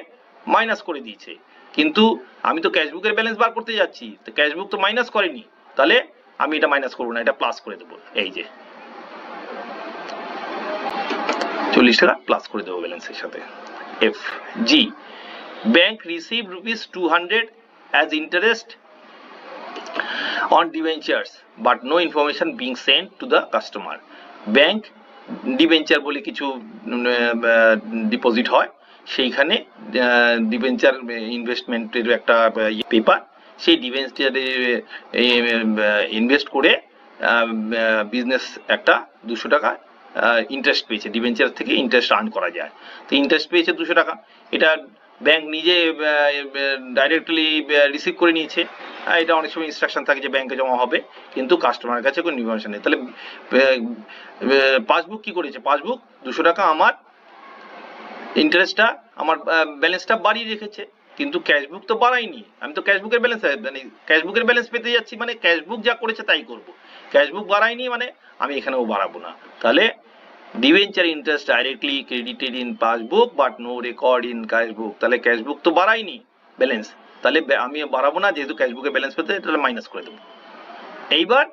মাইনাস করে দিয়েছে, কিন্তু আমি তো ক্যাশবুকের ব্যালেন্স বার করতে যাচ্ছি, তো ক্যাশবুক তো মাইনাস করেনি, তাহলে আমি এটা মাইনাস করবো না, এটা প্লাস করে দেবো, এই যে 40 টাকা প্লাস করে দেবো ব্যালেন্সের সাথে। F G bank receive ₹200 as interest on debentures but no information being sent to the customer। Bank debenture বলে কিছু ডিপোজিট হয়, সেইখানে ডিবেঞ্চার ইনভেস্টমেন্টের একটা পেপার, সেই ডিবেঞ্চারে ইনভেস্ট করে বিজনেস একটা 200 টাকা ইন্টারেস্ট পেয়েছে, ডিবেঞ্চার থেকে ইন্টারেস্ট আর্ন করা যায়, তো ইন্টারেস্ট পেয়েছে 200 টাকা, এটা ব্যাংক নিজে ডাইরেক্টলি রিসিভ করে নিয়েছে, এটা অনেক সময় ইনস্ট্রাকশন থাকে যে ব্যাংকে জমা হবে, কিন্তু কাস্টমারের কাছে কোনো ইনফরমেশন নেই। তাহলে পাসবুক কি করেছে, পাসবুক 200 টাকা আমার ইন্টারেস্টটা আমার ব্যালেন্সটা বাড়িয়ে রেখেছে, কিন্তু ক্যাশবুক তো বাড়াইনি, আমি তো ক্যাশবুকের ব্যালেন্স মানে ক্যাশবুকের ব্যালেন্স পেতে যাচ্ছি, মানে ক্যাশবুক যা করেছে তাই করব, ক্যাশবুক বাড়াইনি মানে আমি এখানেও বাড়াবো না। তাহলে debenture interest directly credited in passbook but no record in cashbook, তাহলে ক্যাশবুক তো বাড়াইনি ব্যালেন্স, তাহলে আমি বাড়াবো না, যেহেতু ক্যাশবুকের ব্যালেন্স পেতে তাহলে মাইনাস করে দেবো। এইবার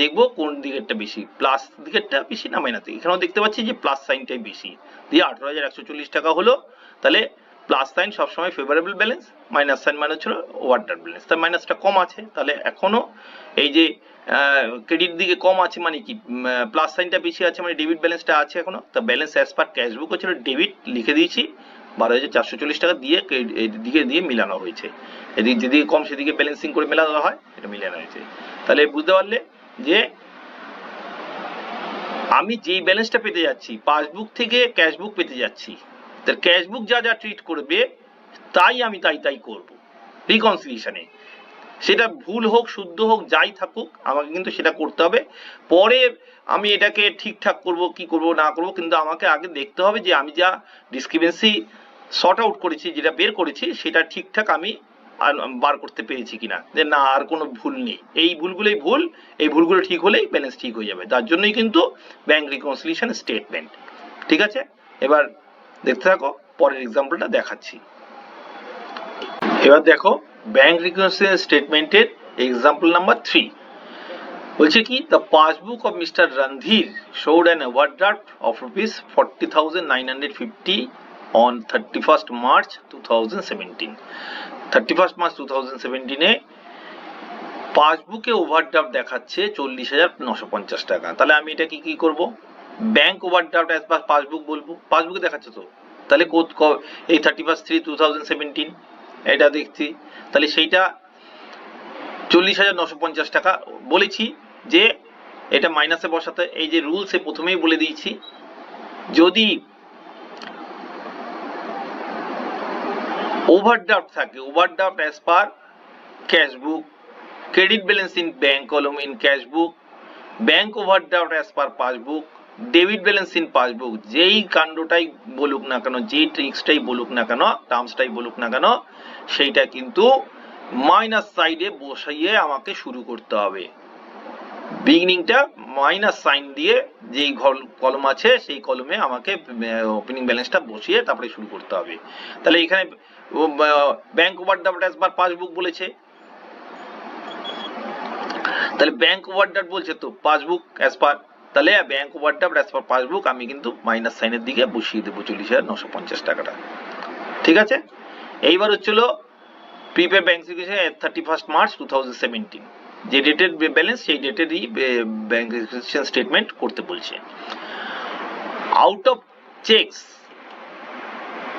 দেখবো কোন দিকেরটা বেশি, প্লাস দিকেরটা বেশি না মাইনাস দিকে, এখানেও দেখতে পাচ্ছি যে প্লাস সাইনটাই বেশি, দিয়ে 18,140 টাকা হলো, তাহলে প্লাস সাইন সবসময় ফেভারেবল ব্যালেন্স, মাইনাস সাইন মানে হচ্ছিল ওভারড্রাফট ব্যালেন্স, তার মাইনাসটা কম আছে, তাহলে এখনো এই যে ক্রেডিট দিকে কম আছে মানে কি প্লাস সাইনটা বেশি আছে মানে ডেবিট ব্যালেন্সটা আছে এখনো, তা ব্যালেন্স অ্যাজ পার ক্যাশবুক হচ্ছিল ডেবিট লিখে দিয়েছি, 12,440 টাকা দিয়ে এদিকে দিয়ে মিলানো হয়েছে, এদিকে যেদিকে কম সেদিকে ব্যালেন্সিং করে মেলানো হয়, এটা মিলানো হয়েছে। তাহলে বুঝতে পারলে যে আমি যেই ব্যালেন্সটা পেতে যাচ্ছি পাসবুক থেকে ক্যাশবুক পেতে যাচ্ছি, তার ক্যাশবুক যা যা ট্রিট করবে তাই আমি তাই করব রিকনসিলিয়েশনে। সেটা ভুল হোক শুদ্ধ হোক যাই থাকুক আমাকে কিন্তু সেটা করতে হবে। পরে আমি এটাকে ঠিকঠাক করব কি করব না করব, কিন্তু আমাকে আগে দেখতে হবে যে আমি যা ডিসক্রিপেন্সি সর্ট আউট করেছি, যেটা বের করেছি সেটা ঠিকঠাক আমি বার করতে পেরেছি কিনা, যে না আর কোনো ভুল নেই, এই ভুলগুলোই ভুল, এই ভুলগুলো ঠিক হলেই ব্যালেন্স ঠিক হয়ে যাবে। তার জন্যই কিন্তু ব্যাংক রিকনসিলিয়েশন স্টেটমেন্ট। ঠিক আছে, এবার দেখতে থাকো, পরের এক্সাম্পলটা দেখাচ্ছি। এবার দেখো ব্যাংক রিকনসিলিয়েশন স্টেটমেন্টের এক্সাম্পল নাম্বার 3 বলছে কি, the passbook of mister Randhir showed an overdraft of rupees 40,950 on 31st March 2017। 31st March 2017 এ পাসবুকে ওভারড্রাফট দেখাচ্ছে 40,950 টাকা। তাহলে আমি এটা কি করব, bank overdraft as per passbook বলবো, পাসবুকে দেখাচ্ছে তো, তাহলে এই 31/3/2017 এটা দেখছি, তাহলে সেইটা 40,950 টাকা বলেছি যে এটা মাইনাসে বসাতে। এই যে রুলসে প্রথমেই বলে দিয়েছি, যদি ওভারড্রাফট থাকে, overdraft as per cashbook, credit balance in bank column in cashbook, bank overdraft as per passbook, debit balance in passbook, যেই কাণ্ডটাই বলুক না কেন, যেই ট্রিক্সটাই বলুক না কেন, টার্মসটাই বলুক না কেন, সেইটা কিন্তু মাইনাস সাইডে বসাইয়ে আমাকে শুরু করতে হবে। বিগিনিংটা মাইনাস সাইন দিয়ে যেই কলম আছে সেই কলমে আমাকে ওপেনিং ব্যালেন্সটা বসিয়ে তারপরে শুরু করতে হবে। তাহলে এখানে bank overdraft as per passbook বলেছে, তাহলে ব্যাংক ওভারড্রাফট বলছে তো পাসবুক অ্যাজ পার, তাহলে bank overdraft as per passbook আমি কিন্তু মাইনাস সাইনের দিকে বসিয়ে দেবো 40,950 টাকাটা। ঠিক আছে, এইবার হচ্ছিল prepaid bank reconciliation 31st March 2017, যে ডেটের ব্যালেন্স সেই ডেটেরই ব্যাংক রিকনসিলিয়েশন স্টেটমেন্ট করতে বলছে। Out of checks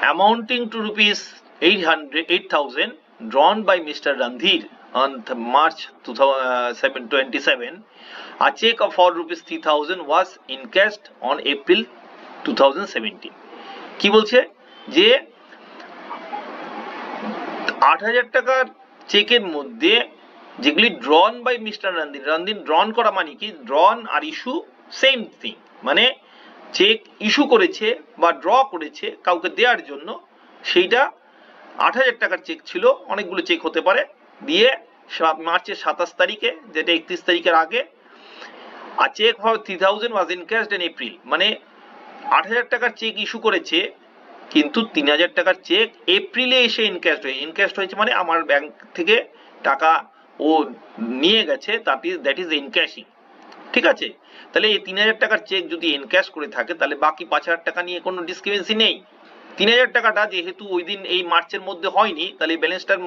amounting two rupees 8,000 drawn by Mr. Randhir on March 27, a check for rupees 3,000 was encashed on April 2017। কি বলছে যে 8,000 টাকার চেকের মধ্যে যেগুলি drawn by mister Randhir, drawn করা মানে কি, ড্রন আর ইস্যু সেম থিং, মানে চেক ইস্যু করেছে বা ড্র করেছে কাউকে দেওয়ার জন্য, সেইটা 8,000 টাকার চেক ছিল, অনেকগুলো চেক হতে পারে, দিয়ে মার্চের 27 তারিখে, যেটা 31 তারিখের আগে, আর cheque for 3,000 was encashed in April, মানে 8,000 টাকার চেক ইস্যু করেছে কিন্তু 3,000 টাকার চেক এপ্রিলে এসে ইনক্যাশড হয়েছে, মানে আমার ব্যাংক থেকে টাকা ও নিয়ে গেছে, দ্যাট ইজ ইনক্যাশিং। ঠিক আছে, তাহলে এই 3,000 টাকার চেক যদি এনক্যাশ করে থাকে তাহলে বাকি 5,000 টাকা নিয়ে কোনো ডিসক্রিপেন্সি নেই। 3,000 টাকাটা যেহেতু ওই দিন এই মার্চের মধ্যে হয়নি, তাহলে এই ব্যালেন্সটার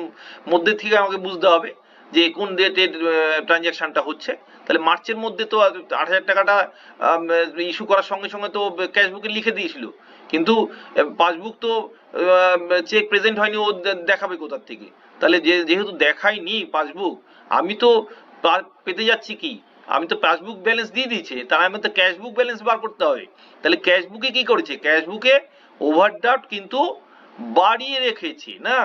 মধ্যে থেকে আমাকে বুঝতে হবে যে কোন ডেটে ট্রানজাকশনটা হচ্ছে। তাহলে মার্চের মধ্যে তো 8,000 টাকাটা ইস্যু করার সঙ্গে সঙ্গে তো ক্যাশবুকে লিখে দিয়েছিল, কিন্তু পাসবুক তো চেক প্রেজেন্ট হয়নি, ও দেখাবে কোথার থেকে? তাহলে যেহেতু দেখায়নি পাসবুক, আমি তো পেতে যাচ্ছি কি, আমি তো পাসবুক ব্যালেন্স দিয়ে দিয়েছে, তার আমি তো ক্যাশবুক ব্যালেন্স বার করতে হবে। তাহলে ক্যাশবুকে কি করেছে, ক্যাশবুকে ওভারড্রাফট কিন্তু বাড়িয়ে রেখেছে না,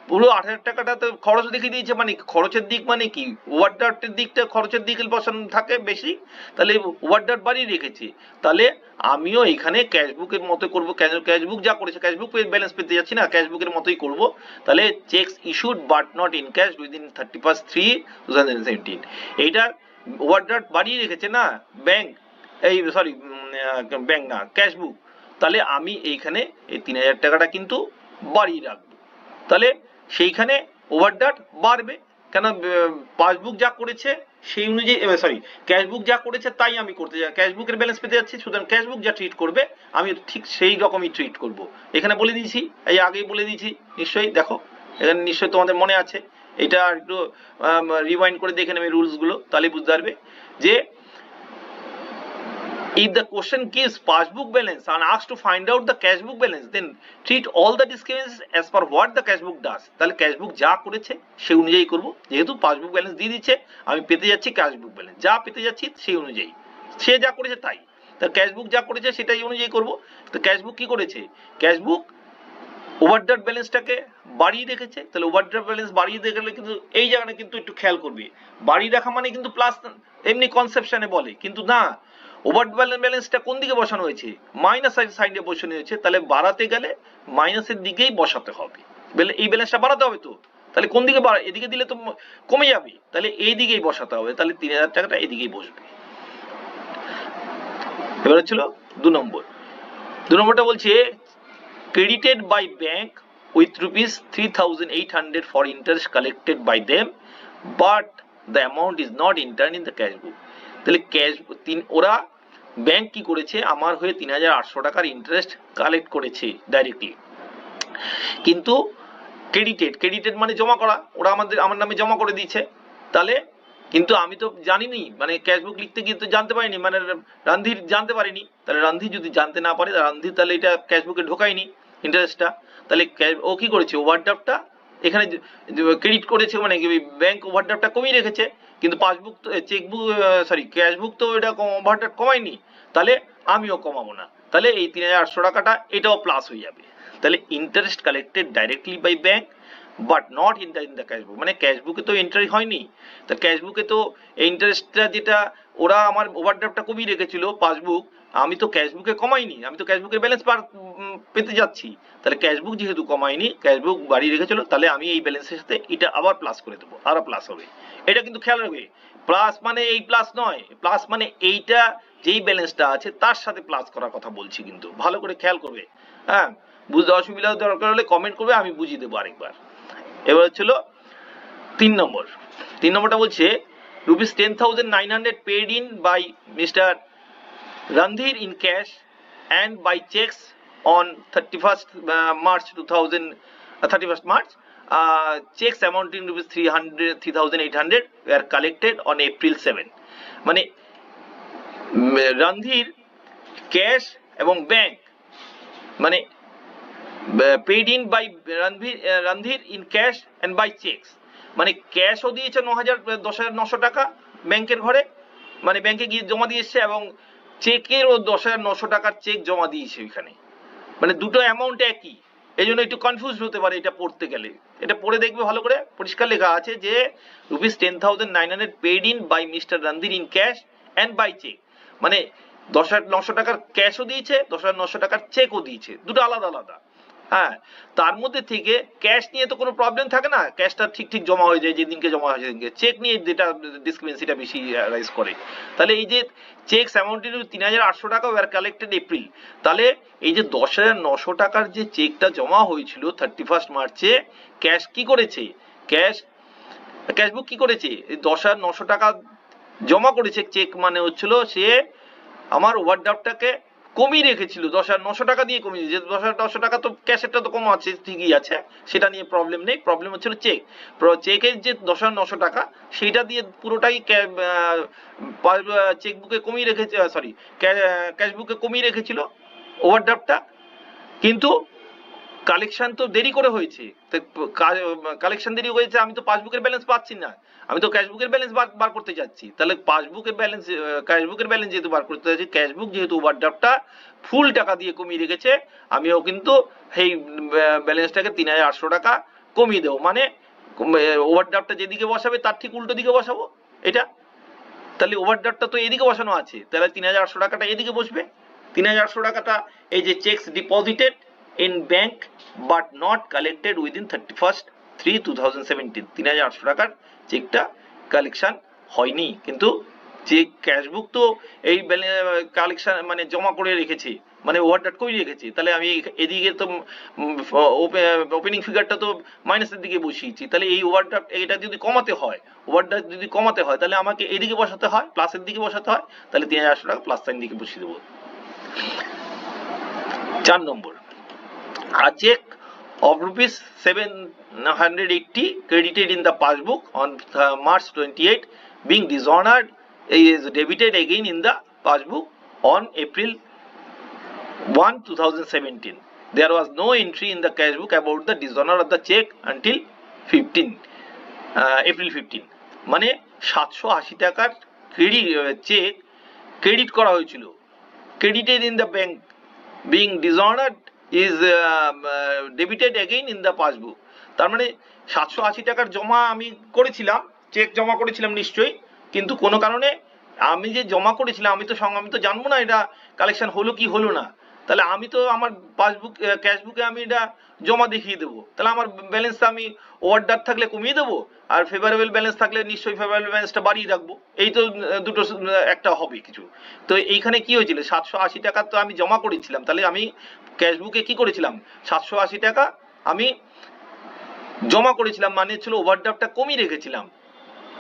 পুরো 8,000 টাকাটা তো খরচ দেখিয়ে দিয়েছে, মানে খরচের দিক মানে কি, ওভারড্রাফটের দিকটা খরচের দিকে বসানো থাকে বেশি, তাহলে ওভারড্রাফট বাড়িয়ে রেখেছে। তাহলে আমিও এখানে ক্যাশবুকের মতো করবো, ক্যাশবুক যা করেছে, ক্যাশবুক ব্যালেন্স পেতে যাচ্ছি না, ক্যাশবুকের মতোই করব। তাহলে cheques issued but not encashed within 31/3/2017, এইটার ওভারড্রাফট বাড়িয়ে রেখেছে না ব্যাংক, এই সরি ব্যাংক না ক্যাশবুক, তাহলে আমি এইখানে এই 3,000 টাকাটা কিন্তু বাড়িয়ে রাখবো, তাহলে সেইখানে ওভারড্রাফট বাড়বে, কেন পাসবুক যা করেছে সেই অনুযায়ী, সরি ক্যাশবুক যা করেছে তাই আমি করতে যাই, ক্যাশবুকের ব্যালেন্স পেতে যাচ্ছি, সুতরাং ক্যাশবুক যা ট্রিট করবে আমি ঠিক সেই রকমই ট্রিট করব। এখানে বলে দিয়েছি, এই আগেই বলে দিয়েছি নিশ্চয়ই, দেখো এখানে নিশ্চয়ই তোমাদের মনে আছে, এটা একটু রিওয়াইন্ড করে দেখে নেবে রুলসগুলো, তাহলে বুঝতে পারবে যে if the question gives passbook balance and asks to find out the cashbook balance, then treat all the discrepancies as per what the cashbook does। তাহলে ক্যাশবুক যা করেছে সেই অনুযায়ী করব, যেহেতু পাসবুক ব্যালেন্স দিয়ে দিচ্ছে আমি পেতে যাচ্ছি ক্যাশবুক ব্যালেন্স, যা পেতে যাচ্ছি সেই অনুযায়ী, সে যা করেছে তাই। তা ক্যাশবুক যা করেছে সেটাই অনুযায়ী করব। তো ক্যাশবুক কি করেছে, ক্যাশবুক ওভারড্রাফট ব্যালেন্সটাকে বাড়িয়ে রেখেছে। তাহলে ওভারড্রাফট ব্যালেন্স বাড়িয়ে গেলে কিন্তু এই জায়গাটা কিন্তু একটু খেয়াল করবে, বাড়িয়ে রাখা মানে কিন্তু প্লাস এমনি কনসেপশনে বলে, কিন্তু না, ওভারড্রাফট ব্যালেন্সটা কোন দিকে বসানো হয়েছে, মাইনাস সাইডে বসানো হয়েছে। তাহলে বাড়াতে গেলে মাইনাসের দিকেই বসাতে হবে, এই ব্যালেন্সটা বাড়াতে হবে। তো তাহলে কোন দিকে এদিকে দিলে তো কমে যাবে, তাহলে এই দিকেই বসাতে হবে। তাহলে 3000 টাকাটা এদিকেই বসবে। এবার হচ্ছিল 2 নম্বর। 2 নম্বরটা বলছে credited by bank with rupees 3800 for interest collected by them but the amount is not entered in the cash book। তাহলে ক্যাশ ওরা ব্যাংক কি করেছে, আমার হয়ে 3800 টাকার ইন্টারেস্ট কালেক্ট করেছে ডাইরেক্টলি, কিন্তু ক্রেডিটেড মানে জমা করা, ওরা আমার নামে জমা করে দিয়েছে। তাহলে কিন্তু আমি তো জানিনি, মানে ক্যাশবুক লিখতে গিয়ে তো জানতে পারিনি, মানে রান্ধীর জানতে পারিনি। তাহলে রান্ধীর যদি জানতে না পারে, রান্ধীর তাহলে এটা ক্যাশবুকে ঢোকায়নি ইন্টারেস্টটা। তাহলে ও কি করেছে, ওভারড্রাফটটা এখানে ক্রেডিট করেছে, মানে ব্যাংক ওভারড্রাফটটা কমিয়ে রেখেছে, কিন্তু পাসবুক তো চেকবুক ক্যাশবুক তো এটা ওভারড্রাফট কমায়নি। তাহলে আমিও কমাবো না। তাহলে এই 3800 টাকাটা এটাও প্লাস হয়ে যাবে। তাহলে interest collected directly by bank but not in the cashbook, মানে ক্যাশবুকে তো এন্ট্রি হয়নি। তা ক্যাশবুকে তো ইন্টারেস্টটা যেটা ওরা আমার ওভারড্রাফটটা কমিয়ে রেখেছিল পাসবুক, আমি তো ক্যাশবুকে কমাইনি, আমি তো ক্যাশবুকের ব্যালেন্স পেতে যাচ্ছি। তাহলে ক্যাশবুক যেহেতু কমাইনি, ক্যাশবুক বাড়িয়ে রেখেছিল, তাহলে আমি এই ব্যালেন্সের সাথে এটা আবার প্লাস করে দেবো, আরো প্লাস হবে। এটা কিন্তু খেয়াল রাখবে, প্লাস মানে এই প্লাস নয়, প্লাস মানে এইটা যেই ব্যালেন্সটা আছে তার সাথে প্লাস করার কথা বলছি, কিন্তু ভালো করে খেয়াল করবে। হ্যাঁ, বুঝতে অসুবিধা দরকার হলে কমেন্ট করবে, আমি বুঝিয়ে দেবো আরেকবার। এবার হচ্ছিল 3 নম্বর। 3 নম্বরটা বলছে rupees 10,900 paid in by Mr. Randhir in cash and by checks on 31st March 31st March. Checks amounting to 3,800 were collected on April 7। মানে রণধীর ক্যাশ এবং ব্যাংক, মানে paid in by Randhir in cash and by cheques, মানে ক্যাশও দিয়েছে 10,900 টাকা ব্যাংকের ঘরে, মানে ব্যাংকে গিয়ে জমা দিয়েছে, এবং চেকেরও 10,900 টাকার চেক জমা দিয়েছে ওইখানে, মানে দুটো অ্যামাউন্ট একই। এই জন্য একটু কনফিউজ হতে পারে এটা পড়তে গেলে, এটা পড়ে দেখবে ভালো করে, পরিষ্কার লেখা আছে যে rupees 10,900 paid in by mister Randhir in cash and by cheque, মানে 10,900 টাকার ক্যাশও দিয়েছে, 10,900 টাকার চেকও দিয়েছে, দুটো আলাদা আলাদা। হ্যাঁ, তার মধ্যে থেকে ক্যাশ নিয়ে তো কোনো প্রবলেম থাকে না, ক্যাশটা ঠিক জমা হয়ে যায় যেদিনকে জমা হয় সেদিনকে, চেক নিয়ে যেটা ডিসক্রিপেন্সিটা বেশি রাইজ করে। তাহলে এই যে চেকস অ্যামাউন্টেড 3,800 টাকা ওয়ার কালেক্টেড এপ্রিল, তাহলে এই যে 10,900 টাকার যে চেকটা জমা হয়েছিল 31st মার্চে, ক্যাশ কি করেছে, ক্যাশবুক কি করেছে, এই 10,900 টাকা জমা করেছে চেক, মানে হচ্ছিল সে আমার ওভারড্রাফটটাকে কমিয়ে রেখেছিল, 10,900 টাকা দিয়ে কমিয়ে দিয়েছে। 10,900 টাকা তো ক্যাশেরটা তো কম আছে, ঠিকই আছে, সেটা নিয়ে প্রবলেম নেই, প্রবলেম হচ্ছিল চেকের যে 10,900 টাকা সেইটা দিয়ে পুরোটাই চেকবুকে কমিয়ে রেখেছে, সরি ক্যাশবুকে কমিয়ে রেখেছিল ওভারড্রাফটটা, কিন্তু কালেকশন তো দেরি করে হয়েছে, কালেকশন দেরি হয়েছে, আমি তো পাসবুকের ব্যালেন্স পাচ্ছি না, আমি তো ক্যাশবুকের ব্যালেন্স বার করতে যাচ্ছি। তাহলে পাসবুকের ব্যালেন্স ক্যাশবুকের ব্যালেন্স যেহেতু বার করতে যাচ্ছি, ক্যাশবুক যেহেতু ওভারড্রাফটটা ফুল টাকা দিয়ে কমিয়ে রেখেছে, আমিও কিন্তু সেই ব্যালেন্সটাকে 3,800 টাকা কমিয়ে দেবো, মানে ওভারড্রাফটটা যেদিকে বসাবে তার ঠিক উল্টো দিকে বসাবো এটা। তাহলে ওভারড্রাফটটা তো এদিকে বসানো আছে, তাহলে 3,800 টাকাটা এদিকে বসবে। 3,800 টাকাটা এই যে checks deposited in bank but not collected within 31st-3-2017, 3,800 টাকার চেকটা কালেকশন হয়নি, কিন্তু চেক ক্যাশবুক তো এই কালেকশন মানে জমা করে রেখেছে, মানে ওভারড্রাফট করে রেখেছে। তাহলে আমি এদিকে তো ওপেনিং ফিগারটা তো মাইনাসের দিকে বসিয়েছি, তাহলে এই ওভারড্রাফট এটা যদি কমাতে হয়, ওভারড্রাফট যদি কমাতে হয়, তাহলে আমাকে এদিকে বসাতে হয়, প্লাসের দিকে বসাতে হয়, তাহলে 3,800 টাকা প্লাস সাইন দিকে বসিয়ে দেবো। 4 নম্বর, a check of rupees 780 credited in the passbook on March 28 being dishonored is debited again in the passbook on April 1, 2017. There was no entry in the cash book about the dishonor of the check until April 15. মানে 780 টাকার check credit করা হয়েছিল credited in the bank being dishonored is debited again in the passbook. তার মানে 780 টাকার জমা আমি করেছিলাম, চেক জমা করেছিলাম নিশ্চয়ই, কিন্তু কোনো কারণে আমি যে জমা করেছিলাম আমি তো জানবো না এটা কালেকশন হলো কি হলো না, তাহলে আমি তো আমার পাসবুক ক্যাশবুকে আমি এটা জমা দেখিয়ে দেবো, তাহলে আমার ব্যালেন্সটা আমি ওভারড্রাফট থাকলে কমিয়ে দেবো, আর ফেভারেবল ব্যালেন্স থাকলে নিশ্চয়ই ফেভারেবল ব্যালেন্সটা বাড়িয়ে রাখবো, এই তো দুটো একটা হবে কিছু। তো এইখানে কি হয়েছিল, 780 টাকা তো আমি জমা করেছিলাম, তাহলে আমি ক্যাশবুকে কি করেছিলাম, 780 টাকা আমি জমা করেছিলাম, মানে ছিল ওভারড্রাফটটা কমিয়ে রেখেছিলাম,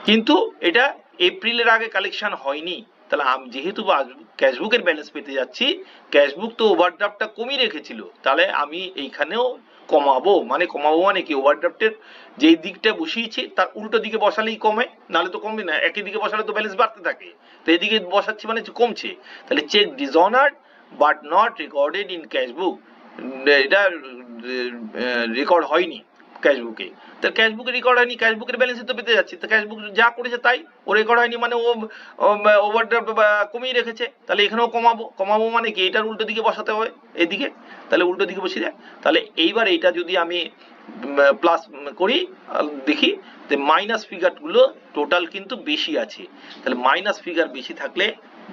কিন্তু এটা এপ্রিলের আগে কালেকশন হয়নি, তাহলে আমি যেহেতু ক্যাশবুকের ব্যালেন্স পেতে যাচ্ছি, ক্যাশবুক তো ওভারড্রাফটটা কমিয়ে রেখেছিল, তাহলে আমি এইখানেও কমাবো, মানে কি ওভারড্রাফটের যেই দিকটা বসিয়েছি তার উল্টো দিকে বসালেই কমে, নাহলে তো কমবে না, একই দিকে বসালে তো ব্যালেন্স বাড়তে থাকে, তো এইদিকে বসাচ্ছি মানে কমছে, তাহলে cheque dishonoured but not recorded in cashbook, এটা রেকর্ড হয়নি ক্যাশবুকে, তার ক্যাশবুকে রেকর্ড হয়নি, ক্যাশবুকের ব্যালেন্সে তো পেতে যাচ্ছি, তো ক্যাশবুক যা করেছে তাই, ও রেকর্ড হয়নি মানে ও ওভারড্রাফট কমিয়ে রেখেছে, তাহলে এখানেও কমাবো মানে কি এটার উল্টো দিকে বসাতে হবে এদিকে, তাহলে উল্টো দিকে বসিয়ে দেয়, তাহলে এইবার এইটা যদি আমি প্লাস করি দেখি যে মাইনাস ফিগারগুলো টোটাল কিন্তু বেশি আছে, তাহলে মাইনাস ফিগার বেশি থাকলে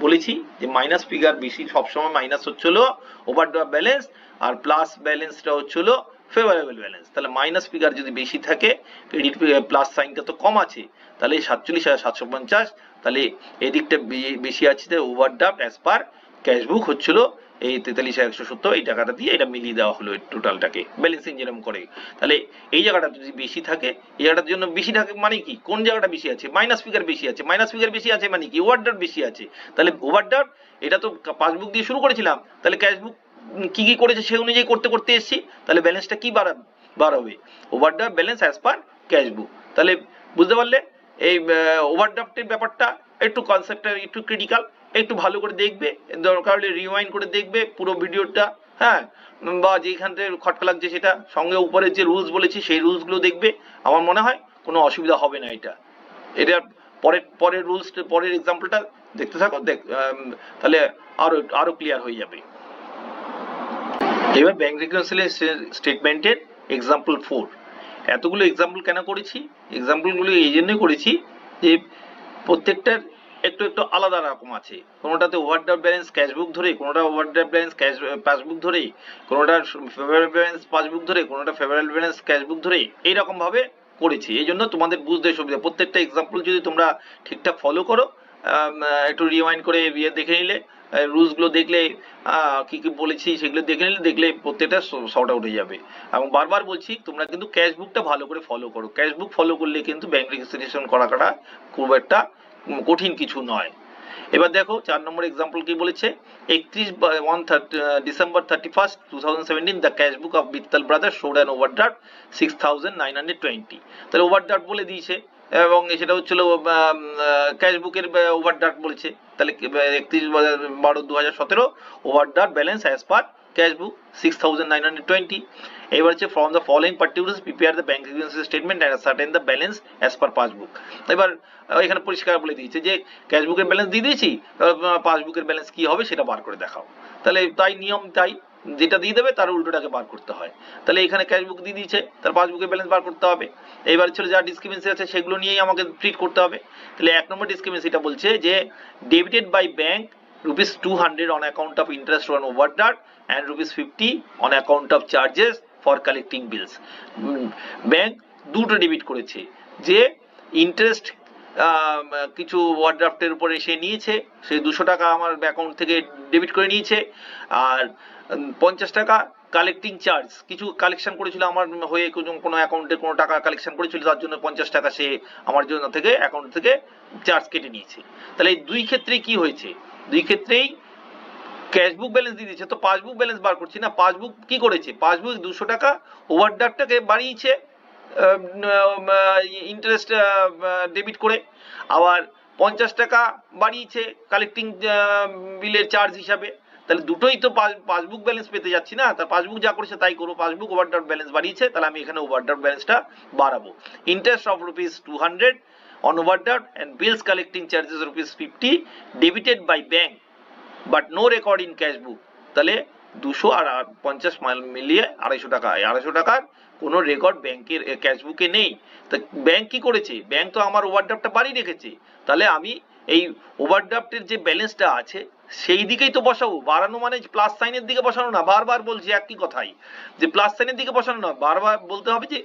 বলেছি যে মাইনাস ফিগার বেশি সবসময় মাইনাস হচ্ছিল ওভারড্রাফট ব্যালেন্স, আর প্লাস ব্যালেন্সটা হচ্ছিল ফেভারেবল ব্যালেন্স, তাহলে মাইনাস ফিগার যদি বেশি থাকে, ক্রেডিট প্লাস সাইনটা তো কম আছে, তাহলে 47,750, তাহলে এদিকটা বেশি আছে, ওভারড্রাফট অ্যাজ পার ক্যাশবুক হচ্ছিল এই 43,170, এই টাকাটা দিয়ে এটা মিলিয়ে দেওয়া হলো টোটালটাকে ব্যালেন্সিং যেরকম করে, তাহলে এই জায়গাটা যদি বেশি থাকে, এই জায়গাটার জন্য বেশি থাকে মানে কি, কোন জায়গাটা বেশি আছে, মাইনাস ফিগার বেশি আছে, মাইনাস ফিগার বেশি আছে মানে কি ওভারড্রাফট বেশি আছে, তাহলে ওভারড্রাফট এটা তো পাসবুক দিয়ে শুরু করেছিলাম, তাহলে ক্যাশবুক কি কি করেছে সেই অনুযায়ী করতে এসেছি, তাহলে ব্যালেন্সটা কি বাড়াবে overdraft balance as per cashbook, তাহলে বুঝতে পারলে এই ওভারড্রাফটের ব্যাপারটা একটু কনসেপ্টটা একটু ক্রিটিক্যাল, একটু ভালো করে দেখবে, দরকার হলে রিওয়াইন্ড করে দেখবে পুরো ভিডিওটা, হ্যাঁ, বা যেখান থেকে খটকা লাগছে সেটা সঙ্গে উপরে যে রুলস বলেছি সেই রুলসগুলো দেখবে, আমার মনে হয় কোনো অসুবিধা হবে না, এটা পরের রুলস পরের এক্সাম্পলটা দেখতে থাকো, তাহলে আরো ক্লিয়ার হয়ে যাবে। এবার ব্যাংক রিকনসিলিয়েশন স্টেটমেন্টের এক্সাম্পল 4, এতগুলো এক্সাম্পল কেন করেছি, এক্সাম্পলগুলো এই জন্যই করেছি যে প্রত্যেকটার একটু আলাদা রকম আছে, কোনোটাতে ওভারড্রাফট ব্যালেন্স ক্যাশবুক ধরে, কোনোটা ওভারড্রাফট ব্যালেন্স পাসবুক ধরে, কোনোটা ফেভারেবল ব্যালেন্স পাসবুক ধরে, কোনোটা ফেভারেবল ব্যালেন্স ক্যাশবুক ধরে, এইরকম ভাবে করেছি, এই জন্য তোমাদের বুঝতে সুবিধা, প্রত্যেকটা এক্সাম্পল যদি তোমরা ঠিকঠাক ফলো করো, একটু রিওয়াইন্ড করে দেখে নিলে, রুলস গুলো দেখলে, কি কি বলেছি সেগুলো দেখলে প্রত্যেকটা শর্ট আউট হয়ে যাবে, এবং বারবার বলছি তোমরা কিন্তু ক্যাশবুকটা ভালো করে ফলো করো, ক্যাশবুক ফলো করলে কিন্তু ব্যাংক রেজিস্ট্রেশন করাটা খুব একটা কঠিন কিছু নয়। এবার দেখো 4 নম্বর এক্সাম্পল কি বলেছে, 31 December 31st 2017 the cashbook of Vittal brothers showed an overdraft 6,920, তাহলে ওভারড্রাফট বলে দিয়েছে এবং সেটা হচ্ছিল ক্যাশবুকের ওভারড্রাফট বলেছে, তাহলে 31/12/2017 overdraft balance as per cashbook 6,920, এবার হচ্ছে from the following particulars prepare the bank reconciliation statement and certain the balance as per passbook, এবার এখানে পরিষ্কার বলে দিয়েছে যে ক্যাশবুকের ব্যালেন্স দিয়ে দিয়েছি, পাসবুকের ব্যালেন্স কি হবে সেটা বার করে দেখাও, তাহলে তাই নিয়ম, তাই যেটা দিয়ে দেবে তার উল্টোটাকে বার করতে হয়, তাহলে এখানে ক্যাশবুক দিয়ে দিয়েছে তার পাসবুকের ব্যালেন্স বার করতে হবে, এবার ছিল যা ডিসক্রিপেন্সি আছে সেগুলো নিয়েই আমাকে ট্রিট করতে হবে, তাহলে 1 নম্বর ডিসক্রিপেন্সিটা বলছে যে debited by bank ₹200 on account of interest on overdraft and ₹50 on account of charges for collecting bills, bank দুটো ডেবিট করেছে, যে ইন্টারেস্ট কিছু ওভারড্রাফটের উপরে সে নিয়েছে, সে 200 টাকা আমার অ্যাকাউন্ট থেকে ডেবিট করে নিয়েছে, আর 50 টাকা কালেক্টিং চার্জ, কিছু কালেকশন করেছিল আমার হয়ে, কোনো অ্যাকাউন্টে কোনো টাকা কালেকশন করেছিল, তার জন্য 50 টাকা সে আমার জন্য থেকে অ্যাকাউন্ট থেকে চার্জ কেটে নিয়েছে, তাহলে এই দুই ক্ষেত্রেই কি হয়েছে, দুই ক্ষেত্রেই ক্যাশবুক ব্যালেন্স দিয়ে দিয়েছে, তো পাসবুক ব্যালেন্স বার করছি না, পাসবুক কি করেছে, পাসবুক 200 টাকা ওভারড্রাফটটাকে বাড়িয়েছে ইন্টারেস্ট ডেবিট করে, আবার 50 টাকা বাড়িয়েছে কালেক্টিং বিলের চার্জ হিসাবে, তাহলে দুটোই তো পাসবুক ব্যালেন্স পেতে যাচ্ছি না, তার পাসবুক যা করেছে তাই করবো, পাসবুক ওভারড্রাফট ব্যালেন্স বাড়িয়েছে, তাহলে আমি এখানে ওভারড্রাফট ব্যালেন্সটা বাড়াবো, interest of ₹200 on overdraft and bills collecting charges ₹50 debited by bank but no record in cash বুক, তাহলে 200 আর 50 মিলিয়ে 250 টাকা, 250 টাকার কোনো রেকর্ড ব্যাংকের ক্যাশ বুকে নেই। তা ব্যাংক কি করেছে, ব্যাংক তো আমার ওভারড্রাফটটা বাড়িয়ে রেখেছে, তাহলে আমি এই ওভারড্রাফটের যে ব্যালেন্সটা আছে সেই দিকেই তো বসাবো। বাড়ানো মানে প্লাস সাইনের দিকে বসানো না, বারবার বলছি একই কথাই, যে প্লাস সাইনের দিকে বসানো না, বারবার বলতে হবে যে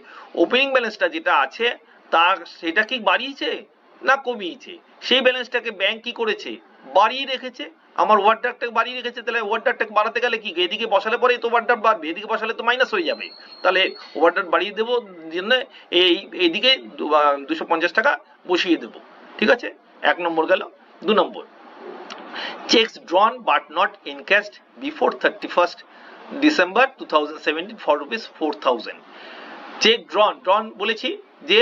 ওপেনিং ব্যালেন্সটা যেটা আছে তার সেটা কি বাড়িয়েছে না কমিয়েছে, সেই ব্যালেন্সটাকে ব্যাংক কি করেছে, বাড়িয়ে রেখেছে। আমার ওভারড্রাফটটাকে বাড়িয়ে রেখেছে, তাহলে ওভারড্রাফটটাকে বাড়াতে গেলে কি এদিকে বসালে পরে তো ওভারড্রাফট বাড়বে, এদিকে বসালে তো মাইনাস হয়ে যাবে, তাহলে ওভারড্রাফট বাড়িয়ে দেবো জন্য এইদিকে 250 টাকা বসিয়ে দেবো। ঠিক আছে, 1 নম্বর গেল। 2 নম্বর, checks drawn but not encashed before 31st December 2017 for rupees 4000। Check ড্রন বলেছি যে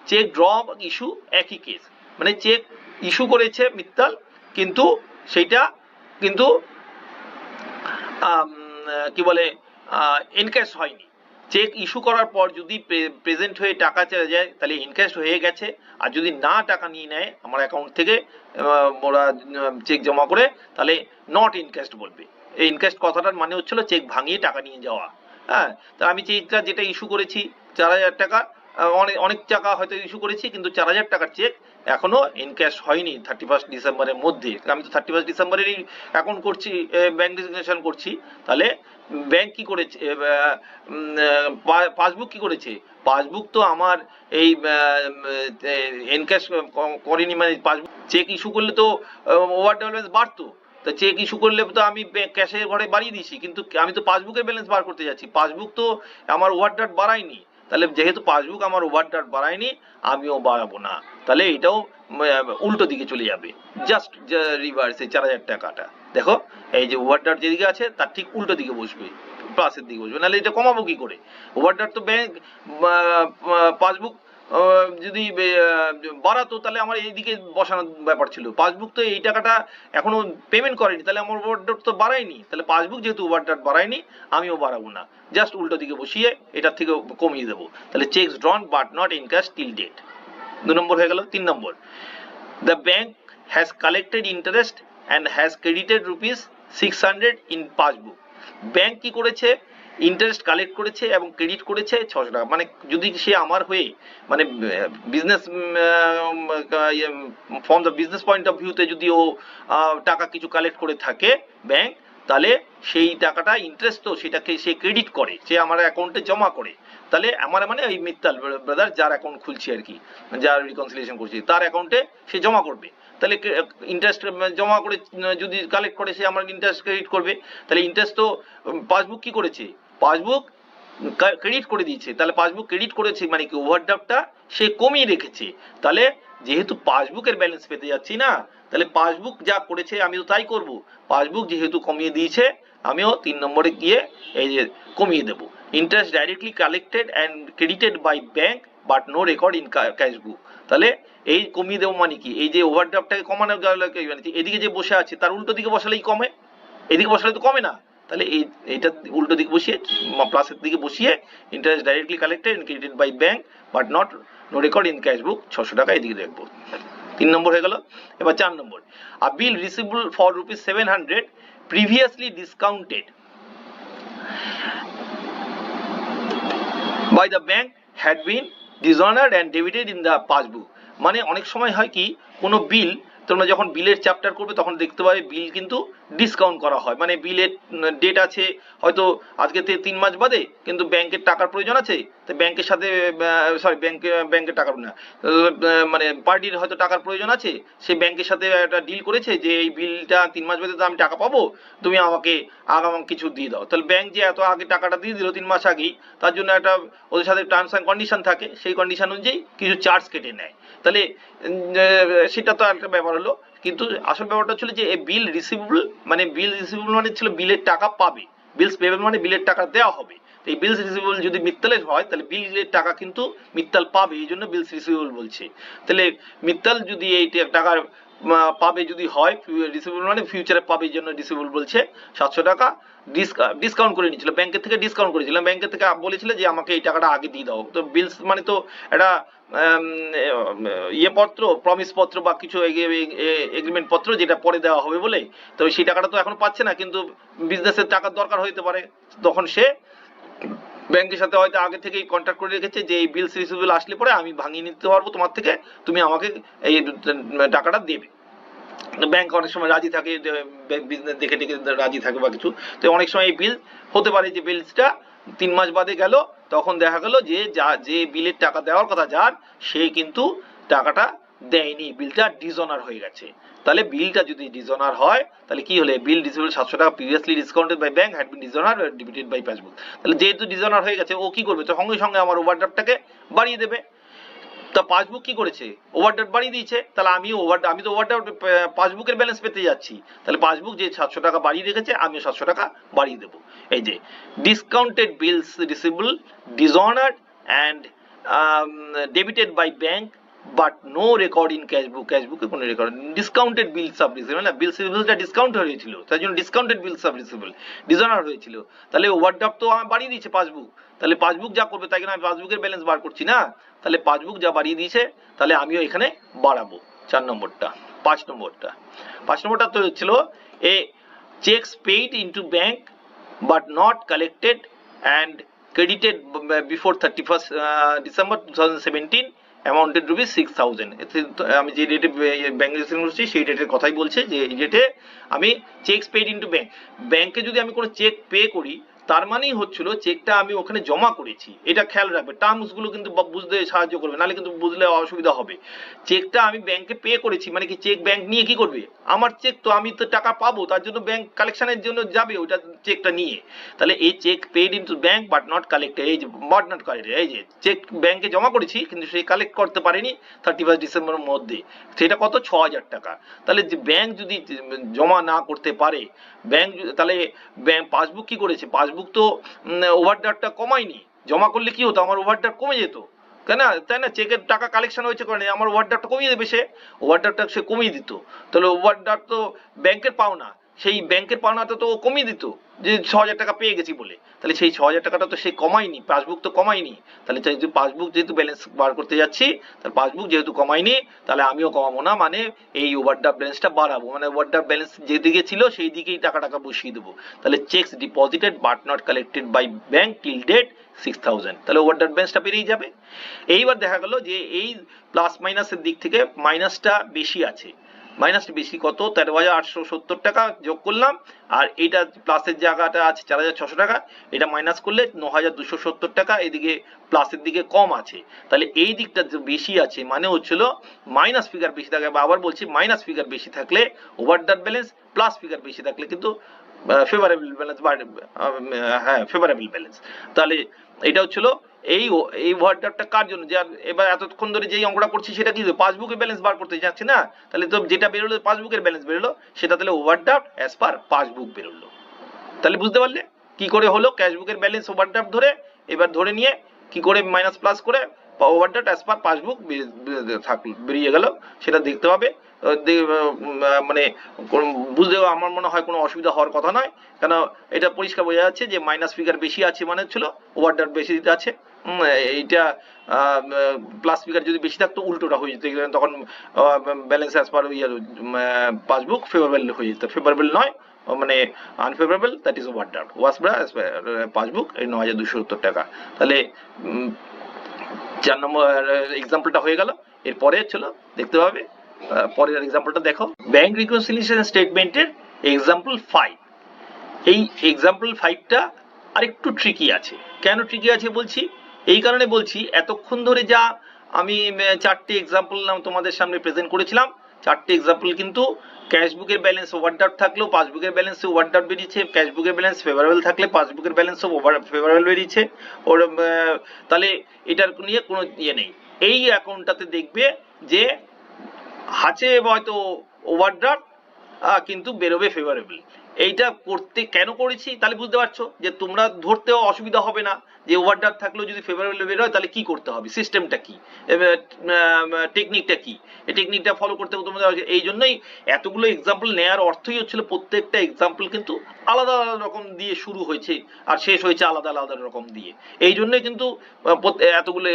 চেক ড্র ইস্যু একই কেস, মানে চেক ইস্যু করেছে মিত্তাল কিন্তু সেইটা কিন্তু কি বলে এনক্যাশ হয়নি। চেক ইস্যু করার পর যদি প্রেজেন্ট হয়ে টাকা চলে যায় তাহলে ইনক্যাশ হয়ে গেছে, আর যদি না টাকা নিয়ে নেয় আমার অ্যাকাউন্ট থেকে ওরা চেক জমা করে তাহলে নট ইনক্যাশড বলবে। এই ইনক্যাশড কথাটার মানে হচ্ছিল চেক ভাঙিয়ে টাকা নিয়ে যাওয়া। হ্যাঁ, তা আমি চেকটা যেটা ইস্যু করেছি 4000 টাকা, অনেক টাকা হয়তো ইস্যু করেছি কিন্তু 4000 টাকার চেক এখনো ইনক্যাশ হয়নি 31 ডিসেম্বরের মধ্যে। আমি তো 31 ডিসেম্বরেরই অ্যাকাউন্ট করছি, ব্যাংক ডিজিগনেশন করছি, তাহলে ব্যাংক কি করেছে, পাসবুক কি করেছে, পাসবুক তো আমার এই এনক্যাশ করেনি, মানে পাসবুক চেক ইস্যু করলে তো ওভার ব্যালেন্স বাড়তো, তা চেক ইস্যু করলে তো আমি ক্যাশের ঘরে বাড়িয়ে দিয়েছি, কিন্তু আমি তো পাসবুকের ব্যালেন্স বার করতে যাচ্ছি, পাসবুক তো আমার ওভারড্রাফট বাড়ায়নি, তাহলে যেহেতু পাসবুক আমার ওভারড্রাফট বাড়ায়নি আমিও বাড়াবো না, তাহলে এটাও উল্টো দিকে চলে যাবে, জাস্ট রিভার্সে 4000 টাকাটা দেখো এই যে ওভারড্রাফট যেদিকে আছে তার ঠিক উল্টো দিকে বসবে, প্লাসের দিকে বসবে, নাহলে এটা কমাবো কি করে। ওভারড্রাফট তো ব্যাংক পাসবুক যদি বাড়াতো তাহলে আমার এইদিকে বসানোর ব্যাপার ছিল, পাসবুক তো এই টাকাটা এখনো পেমেন্ট করেনি, তাহলে আমার ওভারড্রাফট তো বাড়ায়নি, তাহলে পাসবুক যেহেতু ওভারড্রাফট বাড়ায়নি আমিও বাড়াবো না, জাস্ট উল্টো দিকে বসিয়ে এটার থেকে কমিয়ে দেবো, তাহলে cheques drawn but not encash till date. 2 number হয়ে গেল। 3 number, the bank has collected interest and has credited rupees 600 in passbook. Bank কি করেছে, ইন্টারেস্ট কালেক্ট করেছে এবং ক্রেডিট করেছে 600 টাকা, মানে যদি সে আমার হয়ে মানে business from the business point of ভিউতে যদি ও টাকা কিছু কালেক্ট করে থাকে ব্যাংক, তাহলে সেই টাকাটা ইন্টারেস্ট তো সেটাকে সে ক্রেডিট করে, সে আমার অ্যাকাউন্টে জমা করে, তাহলে আমার মানে ওই মিত্তাল ব্রাদার যার অ্যাকাউন্ট খুলছি আর কি, যার রিকনসিলিয়েশন করছি তার অ্যাকাউন্টে সে জমা করবে, তাহলে ইন্টারেস্ট জমা করে যদি কালেক্ট করে সে আমার ইন্টারেস্ট ক্রেডিট করবে, তাহলে ইন্টারেস্ট তো পাসবুক কি করেছে, পাসবুক ক্রেডিট করে দিয়েছে, তাহলে পাসবুক ক্রেডিট করেছে মানে কি ওভারড্রাফটটা সে কমিয়ে রেখেছে, তাহলে যেহেতু পাসবুকের ব্যালেন্স পেতে যাচ্ছি না, তাহলে পাসবুক যা করেছে আমি তো তাই করব, পাসবুক যেহেতু কমিয়ে দিয়েছে আমিও 3 নম্বরে গিয়ে এই যে কমিয়ে দেব, interest directly collected and credited by bank but no record in cash বুক, তাহলে এই কমিয়ে দেবো মানে কি, এই যে ওভারড্রাফটটাকে কমানো গেল, এদিকে যে বসে আছে তার উল্টো দিকে বসালেই কমে, এদিকে বসালে তো কমে না, তাহলে এইটা উল্টো দিকে বসিয়ে প্লাসের দিকে বসিয়ে interest directly collected and credited by bank but not no record in cash book 600 টাকা এদিকে রাখবো। 3 নম্বর হয়ে গেল। এবার 4 নম্বর, a bill receivable for rupees 700 previously discounted by the bank had been dishonored and debited in the passbook। মানে অনেক সময় হয় কি কোনো বিল তোমরা যখন বিলের চ্যাপ্টার করবে তখন দেখতে পাবে বিল কিন্তু ডিসকাউন্ট করা হয়, মানে বিলের ডেট আছে হয়তো আজকে থেকে 3 মাস বাদে, কিন্তু ব্যাংকের টাকার প্রয়োজন আছে, তো ব্যাংকের সাথে সরি ব্যাংকের টাকার না মানে পার্টির হয়তো টাকার প্রয়োজন আছে, সে ব্যাংকের সাথে একটা ডিল করেছে যে এই বিলটা 3 মাস বাদে তো আমি টাকা পাবো, তুমি আমাকে আগাম কিছু দিয়ে দাও, তাহলে ব্যাংক যে এত আগে টাকাটা দিয়ে দিল 3 মাস আগেই, তার জন্য একটা ওদের সাথে টার্মস অ্যান্ড কন্ডিশন থাকে, সেই কন্ডিশন অনুযায়ী কিছু চার্জ কেটে নেয়, তাহলে সেটা তো একটা ব্যাপার হলো, কিন্তু আসল ব্যাপারটা ছিল যে বিল রিসিভেবল মানে ছিল বিলের টাকা পাবে, বিলস পেবেল মানে বিলের টাকা দেওয়া হবে, এই বিলস রিসিভেবল যদি মিত্তালের হয় তাহলে বিলের টাকা কিন্তু মিত্তাল পাবে, এই জন্য বিলস রিসিভেবল বলছে, তাহলে মিত্তাল যদি এই টাকার পাবে যদি হয়, রিসিভেবল মানে ফিউচারে পাবে, এই জন্য রিসিভেবল বলছে 700 টাকা ডিসকাউন্ট করে নিয়েছিল, ব্যাংকের থেকে ডিসকাউন্ট করেছিলাম, ব্যাংকের থেকে বলেছিল যে আমাকে এই টাকাটা আগে দিয়ে দাও। তো বিলস মানে তো একটা ইয়ে পত্র, প্রমিস পত্র বা কিছু এগ্রিমেন্ট পত্র যেটা পরে দেওয়া হবে বলে, তো সেই টাকাটা তো এখনো পাচ্ছে না, কিন্তু বিজনেসের টাকার দরকার হতে পারে, তখন সে ব্যাংকের সাথে হয়তো আগে থেকেই কন্ট্যাক্ট করে রেখেছে যে এই বিলস রিসিভেবল আসলে পরে আমি ভাঙিয়ে নিতে পারবো তোমার থেকে, তুমি আমাকে এই টাকাটা দেবে। ব্যাংক অনেক সময় রাজি থাকে, বিজনেস দেখে দেখে রাজি থাকে বা কিছু, তো অনেক সময় এই বিল হতে পারে যে বিলসটা 3 মাস বাদে গেল, তখন দেখা গেল যে যে বিলের টাকা দেওয়ার কথা যার, সে কিন্তু টাকাটা দেয়নি, বিলটা ডিসঅনার হয়ে গেছে। তাহলে বিলটা যদি ডিসঅনার হয় তাহলে কি হলে, বিল রিসিভেবল 700 টাকা previously discounted by bank had been dishonour debited by passbook. তাহলে যেহেতু ডিসঅনার হয়ে গেছে, ও কি করবে, তো সঙ্গে সঙ্গে আমার ওভারড্রাফটটাকে বাড়িয়ে দেবে। তা পাসবুক কি করেছে, ওভারড্রাফট বাড়িয়ে দিয়েছে, তাহলে আমি তো ওভারড্রাফট পাসবুকের ব্যালেন্স পেতে যাচ্ছি, তাহলে পাসবুক যে 700 টাকা বাড়িয়ে রেখেছে আমিও 700 টাকা বাড়িয়ে দেবো। এই যে discounted bills receivable dishonoured and debited by bank but no record in cashbook, ক্যাশবুকে কোনো record, discounted bills of receivable, না বিলস রিসিভেবলটা ডিসকাউন্ট হয়েছিল, তার জন্য discounted bills of receivable dishonour হয়েছিল, তাহলে ওভারড্রাফট তো আমার বাড়িয়ে দিয়েছে পাসবুক, তাহলে পাসবুক যা করবে তাই, আমি পাসবুকের ব্যালেন্স বার করছি না, তাহলে পাসবুক যা বাড়িয়ে দিয়েছে তাহলে আমিও এখানে বাড়াবো। 4 নম্বরটা। 5 নম্বরটা তো ছিল a cheques paid into bank but not collected and credited before 31st December 2017 amounted rupees 6000। আমি যে ডেটে ব্যাংক রেজিস্ট্রেশন করছি সেই ডেটের কথাই বলছে, যে এই ডেটে আমি চেকস পেইড ইনটু ব্যাংক, ব্যাংকে যদি আমি কোনো চেক পে করি তার মানেই হচ্ছিল চেকটা আমি ওখানে জমা করেছি, এটা খেয়াল রাখবে, টার্মস গুলো কিন্তু বুঝতে সাহায্য করবে, নাহলে কিন্তু বুঝলে অসুবিধা হবে। চেকটা আমি ব্যাংকে পে করেছি মানে কি, চেক ব্যাংক নিয়ে কি করবে, আমার চেক তো আমি তো টাকা পাবো, তার জন্য ব্যাংক কালেকশনের জন্য যাবে ওটা চেকটা নিয়ে, তাহলে এই cheque paid into bank but not collected, এই যে বাট নট কালেক্টেড, এই যে চেক ব্যাংকে জমা করেছি কিন্তু সে কালেক্ট করতে পারেনি 31 ডিসেম্বরের মধ্যে, সেটা কত, 6000 টাকা। তাহলে যে ব্যাংক যদি জমা না করতে পারে, ব্যাংক তাহলে ব্যাংক পাসবুক কি করেছে, পাসবুক তো ওভারড্রাফটটা কমায়নি, জমা করলে কি হতো, আমার ওভারড্রাফট কমে যেত, তাই না, চেকের টাকা কালেকশন হয়েছে করে আমার ওভারড্রাফটটা কমিয়ে দেবে, সে ওভারড্রাফটটা সে কমিয়ে দিত, তাহলে ওভারড্রাফট তো ব্যাংকের পাওনা, সেই ব্যাংকের পাওনাটা তো কমিয়ে দিত, যে 6000 টাকা পেয়ে গেছি বলে, তাহলে সেই 6000 টাকাটা তো সে কমায়নি, পাসবুক তো কমায়নি, তাহলে পাসবুক যেহেতু ব্যালেন্স বার করতে যাচ্ছি, তাহলে পাসবুক যেহেতু কমায়নি, তাহলে আমিও কমাবো না, মানে এই ওভারড্রাফট ব্যালেন্সটা বাড়াবো, মানে ওভারড্রাফট ব্যালেন্স যেদিকে ছিল সেই দিকেই টাকা বসিয়ে দেবো, তাহলে cheques deposited but not collected by bank till date 6000, তাহলে ওভারড্রাফট ব্যালেন্সটা বেরিয়ে যাবে। এইবার দেখা গেল যে এই প্লাস মাইনাসের দিক থেকে মাইনাসটা বেশি আছে, মাইনাসটা বেশি কত, 13,870 টাকা যোগ করলাম, আর এইটা প্লাসের জায়গাটা আছে 4,600 টাকা, এটা মাইনাস করলে 9,270 টাকা, এদিকে প্লাসের দিকে কম আছে, তাহলে এই দিকটা যে বেশি আছে মানে হচ্ছিল মাইনাস ফিগার বেশি থাকে, বা আবার বলছি মাইনাস ফিগার বেশি থাকলে ওভারড্রাফট ব্যালেন্স, প্লাস ফিগার বেশি থাকলে কিন্তু ফেভারেবল ব্যালেন্স, হ্যাঁ ফেভারেবল ব্যালেন্স। তাহলে এটা হচ্ছিল এই ওভারড্রাফটটা কার জন্য, যে এবার এতক্ষণ ধরে যেই অঙ্কটা করছি সেটা কি, পাসবুকের ব্যালেন্স বার করতে যাচ্ছি না, তাহলে তো যেটা বেরোলো পাসবুকের ব্যালেন্স বেরোলো, সেটা তাহলে ওভারড্রাফট অ্যাজ পার পাসবুক বেরোলো। তাহলে বুঝতে পারলে কি করে হলো, ক্যাশবুকের ব্যালেন্স ওভারড্রাফট ধরে, এবার ধরে নিয়ে কি করে মাইনাস প্লাস করে ওভারড্রাফট অ্যাজ পার পাসবুক বেরিয়ে গেল, সেটা দেখতে হবে, মানে বুঝতেও আমার মনে হয় কোনো অসুবিধা হওয়ার কথা নয়, কেন এটা পরিষ্কার বোঝা যাচ্ছে যে মাইনাস ফিগার বেশি আছে মানে ছিল ওভারড্রাফট বেশি দিতে আছে, এইটা প্লাস ফিগার যদি বেশি থাকতো উল্টোটা হয়ে যেত, তখন balance as per passbook favourable হয়ে যেত, ফেভারেবল নয় মানে unfavourable, that is overdraft was passbook এই 9,270 টাকা। তাহলে 4 নম্বর এক্সাম্পলটা হয়ে গেল। এরপরে ছিল দেখতে পাবে পরের এক্সাম্পলটা দেখো, ব্যাংক রিকনসিলিয়েশন স্টেটমেন্টের এক্সাম্পল 5। এই এক্সাম্পল 5টা আরেকটু ট্রিকি আছে, কেন ট্রিকি আছে বলছি, এই কারণে বলছি এতক্ষণ ধরে যা আমি 4টে এক্সাম্পল তোমাদের সামনে প্রেজেন্ট করেছিলাম, 4টে এক্সাম্পল কিন্তু ক্যাশবুকের ব্যালেন্স ওভারড্রাফট থাকলেও পাসবুকের ব্যালেন্সে ওভারড্রাফট বেরিয়েছে, ক্যাশবুকের ব্যালেন্স ফেভারেবল থাকলে পাসবুকের ব্যালেন্সও ফেভারেবল বেরিয়েছে, ওর তাহলে এটার নিয়ে কোনো ইয়ে নেই। এই অ্যাকাউন্টটাতে দেখবে যে আছে হয়তো ওভারড্রাফট কিন্তু বেরোবে ফেভারেবল, এইটা করতে কেন করেছি তাহলে বুঝতে পারছো যে তোমরা ধরতেও অসুবিধা হবে না যে ওভারড্রাফট থাকলেও যদি ফেভারেবল বের হয় তাহলে কি করতে হবে, সিস্টেমটা কি, টেকনিকটা কি, এই টেকনিকটা ফলো করতে তোমাদের। এই জন্যই এতগুলো এক্সাম্পল নেওয়ার অর্থই হচ্ছিল প্রত্যেকটা এক্সাম্পল কিন্তু আলাদা আলাদা রকম দিয়ে শুরু হয়েছে আর শেষ হয়েছে আলাদা আলাদা রকম দিয়ে। এই জন্যই কিন্তু এতগুলো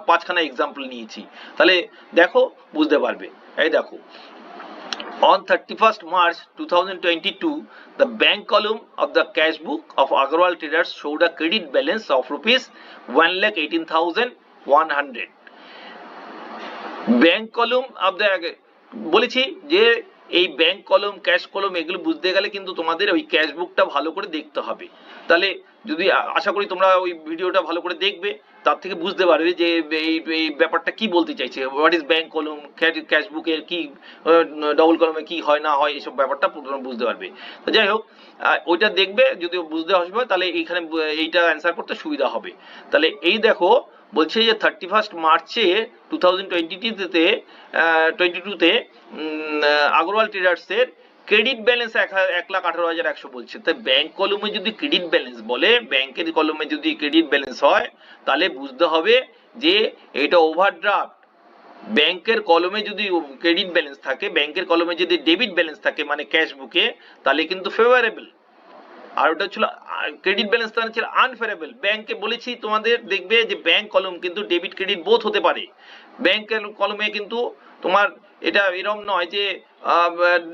5খানা এক্সাম্পল নিয়েছি, তাহলে দেখো বুঝতে পারবে। এই দেখো, on 31st March 2022, the bank column of the cash book of Agarwal Traders showed a credit balance of rupees 1,18,100. Bank কলম অফ দ্য, বলেছি যে এই ব্যাংক কলম ক্যাশ কলম এগুলো বুঝতে গেলে কিন্তু তোমাদের ওই ক্যাশ বুকটা ভালো করে দেখতে হবে। তাহলে যদি আশা করি তোমরা ওই ভিডিওটা ভালো করে দেখবে, তার থেকে বুঝতে পারবে যে এই ব্যাপারটা কি বলতে চাইছে, হোয়াট ইজ ব্যাংক কলম, ক্যাশ বুকের কি ডবল কলমে কি হয় না হয়, এইসব ব্যাপারটা বুঝতে পারবে। তো যাই হোক, ওইটা দেখবে, যদি বুঝতে আসবে তাহলে এইখানে এইটা অ্যান্সার করতে সুবিধা হবে। তাহলে এই দেখো বলছে যে 31 মার্চে 2022 তে আগরওয়াল ট্রেডার্সের ক্রেডিট ব্যালেন্স 1,18,100 বলছে। তাই ব্যাংক কলমে যদি ক্রেডিট ব্যালেন্স বলে, ব্যাংকের কলমে যদি ক্রেডিট ব্যালেন্স হয় তাহলে বুঝতে হবে যে এটা ওভারড্রাফট। ব্যাংকের কলমে যদি ক্রেডিট ব্যালেন্স থাকে, ব্যাংকের কলমে যদি ডেবিট ব্যালেন্স থাকে মানে ক্যাশ বুকে, তাহলে কিন্তু ফেভারেবল। আর ওটা ছিল ক্রেডিট ব্যালেন্স মানে ছিল আনফেভারেবল। ব্যাংকে বলেছি তোমাদের দেখবে যে ব্যাংক কলম কিন্তু ডেবিট ক্রেডিট বোথ হতে পারে। ব্যাংকের কলমে কিন্তু তোমার এটা এরকম নয় যে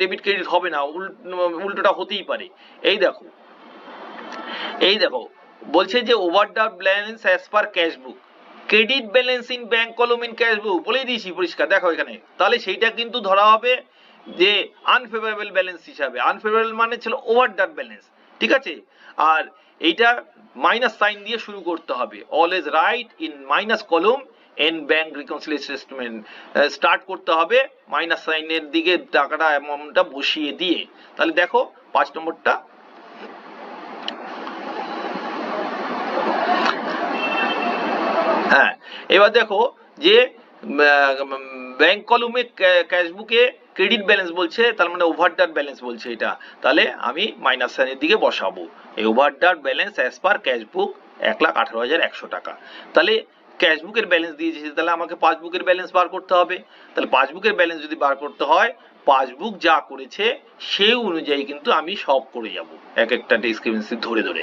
ডেবিট ক্রেডিট হবে না, উল্টোটা হতেই পারে। এই দেখো, এই দেখো বলছে যে overdraft balance as per cash book, credit balance in bank column in cash বুক, বলেই দিয়েছি পরিষ্কার, দেখো এখানে। তাহলে সেইটা কিন্তু ধরা হবে যে আনফেভারেবল ব্যালেন্স হিসাবে। আনফেভারেবল মানে ছিল ওভারড্রাফট ব্যালেন্স, ঠিক আছে। আর এইটা মাইনাস সাইন দিয়ে শুরু করতে হবে, অলওয়েজ রাইট ইন মাইনাস কলম N bank reconciliation statement, start করতে হবে মাইনাস সাইনের দিকে টাকাটা অ্যামাউন্টটা বসিয়ে দিয়ে। তাহলে দেখো 5 নম্বরটা, হ্যাঁ এবার দেখো যে ব্যাংক কলমে ক্যাশ বুকে ক্রেডিট ব্যালেন্স বলছে, তার মানে ওভারড্রাফট ব্যালেন্স বলছে এটা, তাহলে আমি মাইনাস সাইনের দিকে বসাবো। এই ওভারড্রাফট ব্যালেন্স অ্যাজ পার ক্যাশ বুক 1,18,100 টাকা। তাহলে ক্যাশ বুকের ব্যালেন্স দিয়েছে, তাহলে আমাকে পাসবুকের ব্যালেন্স বার করতে হবে। তাহলে পাসবুকের ব্যালেন্স যদি বার করতে হয়, পাসবুক যা করেছে সেই অনুযায়ী কিন্তু আমি সব করে যাব, এক একটা ডিসক্রিপেন্সি ধরে ধরে।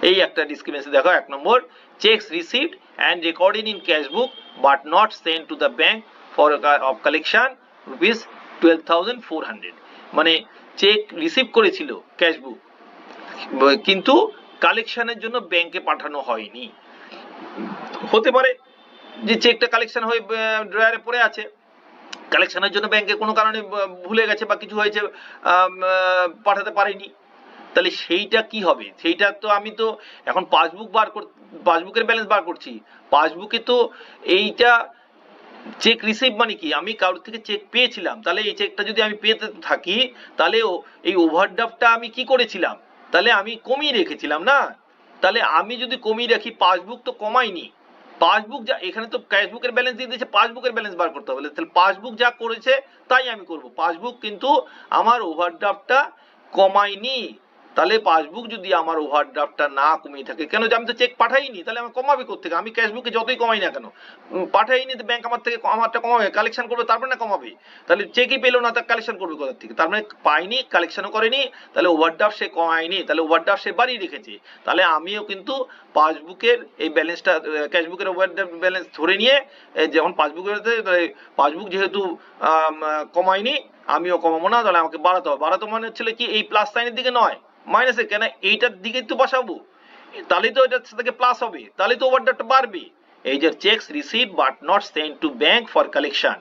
এই একটা ডিসক্রিপেন্সি দেখো, 1 নম্বর, cheques received and recorded in cash book but not sent to the bank for of collection rupees 12,400, মানে চেক রিসিভ করেছিল ক্যাশ বুক কিন্তু কালেকশনের জন্য ব্যাংকে পাঠানো হয়নি। হতে পারে যে চেকটা কালেকশন হয়ে ড্রয়ারে পড়ে আছে, কালেকশনের জন্য ব্যাংকে কোনো কারণে ভুলে গেছে বা কিছু হয়েছে, পাঠাতে পারেনি। তাহলে সেইটা কি হবে, সেইটা তো আমি তো এখন পাসবুকের ব্যালেন্স বার করছি, পাসবুকে তো এইটা চেক রিসিভ মানে কি, আমি কারোর থেকে চেক পেয়েছিলাম, তাহলে এই চেকটা যদি আমি পেতে থাকি তাহলে এই ওভারড্রাফটটা আমি কি করেছিলাম, তাহলে আমি কমিয়ে রেখেছিলাম না। তাহলে আমি যদি কমিয়ে রাখি, পাসবুক তো কমাইনি, পাসবুক যা এখানে তো ক্যাশবুকের ব্যালেন্স দিয়ে দিয়েছে, পাসবুকের ব্যালেন্স বার করতে হবে, তাহলে পাসবুক যা করেছে তাই আমি করব। পাসবুক কিন্তু আমার ওভারড্রাফটটা কমায়নি। তাহলে পাসবুক যদি আমার ওভারড্রাফটটা না কমিয়ে থাকে, কেন, আমি তো চেক পাঠাইনি, তাহলে আমার কমাবে কোত্থেকে? আমি ক্যাশবুকে যতই কমাই না কেন, পাঠাইনি তো ব্যাংক আমার থেকে আমারটা কমাবে, কালেকশন করবে তারপর না কমাবে। তাহলে চেকই পেলো না, তার কালেকশন করবে কোথা থেকে? তার মানে পাইনি, কালেকশনও করেনি, তাহলে ওভারড্রাফট সে কমায়নি, তাহলে ওভারড্রাফট সে বাড়িয়ে রেখেছে। তাহলে আমিও কিন্তু পাসবুকের এই ব্যালেন্সটা, ক্যাশবুকের ওভারড্রাফট ব্যালেন্স ধরে নিয়ে, যখন পাসবুক যেহেতু কমায়নি, আমিও কমাবো না, তাহলে আমাকে বাড়াতে হবে। বাড়াতে মানে হচ্ছিল কি, এই প্লাস সাইনের দিকে নয়, মাইনাসে, কেন এইটার দিকে তো বসাবো, তাহলে তো এটার থেকে প্লাস হবে, তাহলে তো ওভারড্রাফটটা বাড়বে। এই যে cheques received but not sent to bank for collection,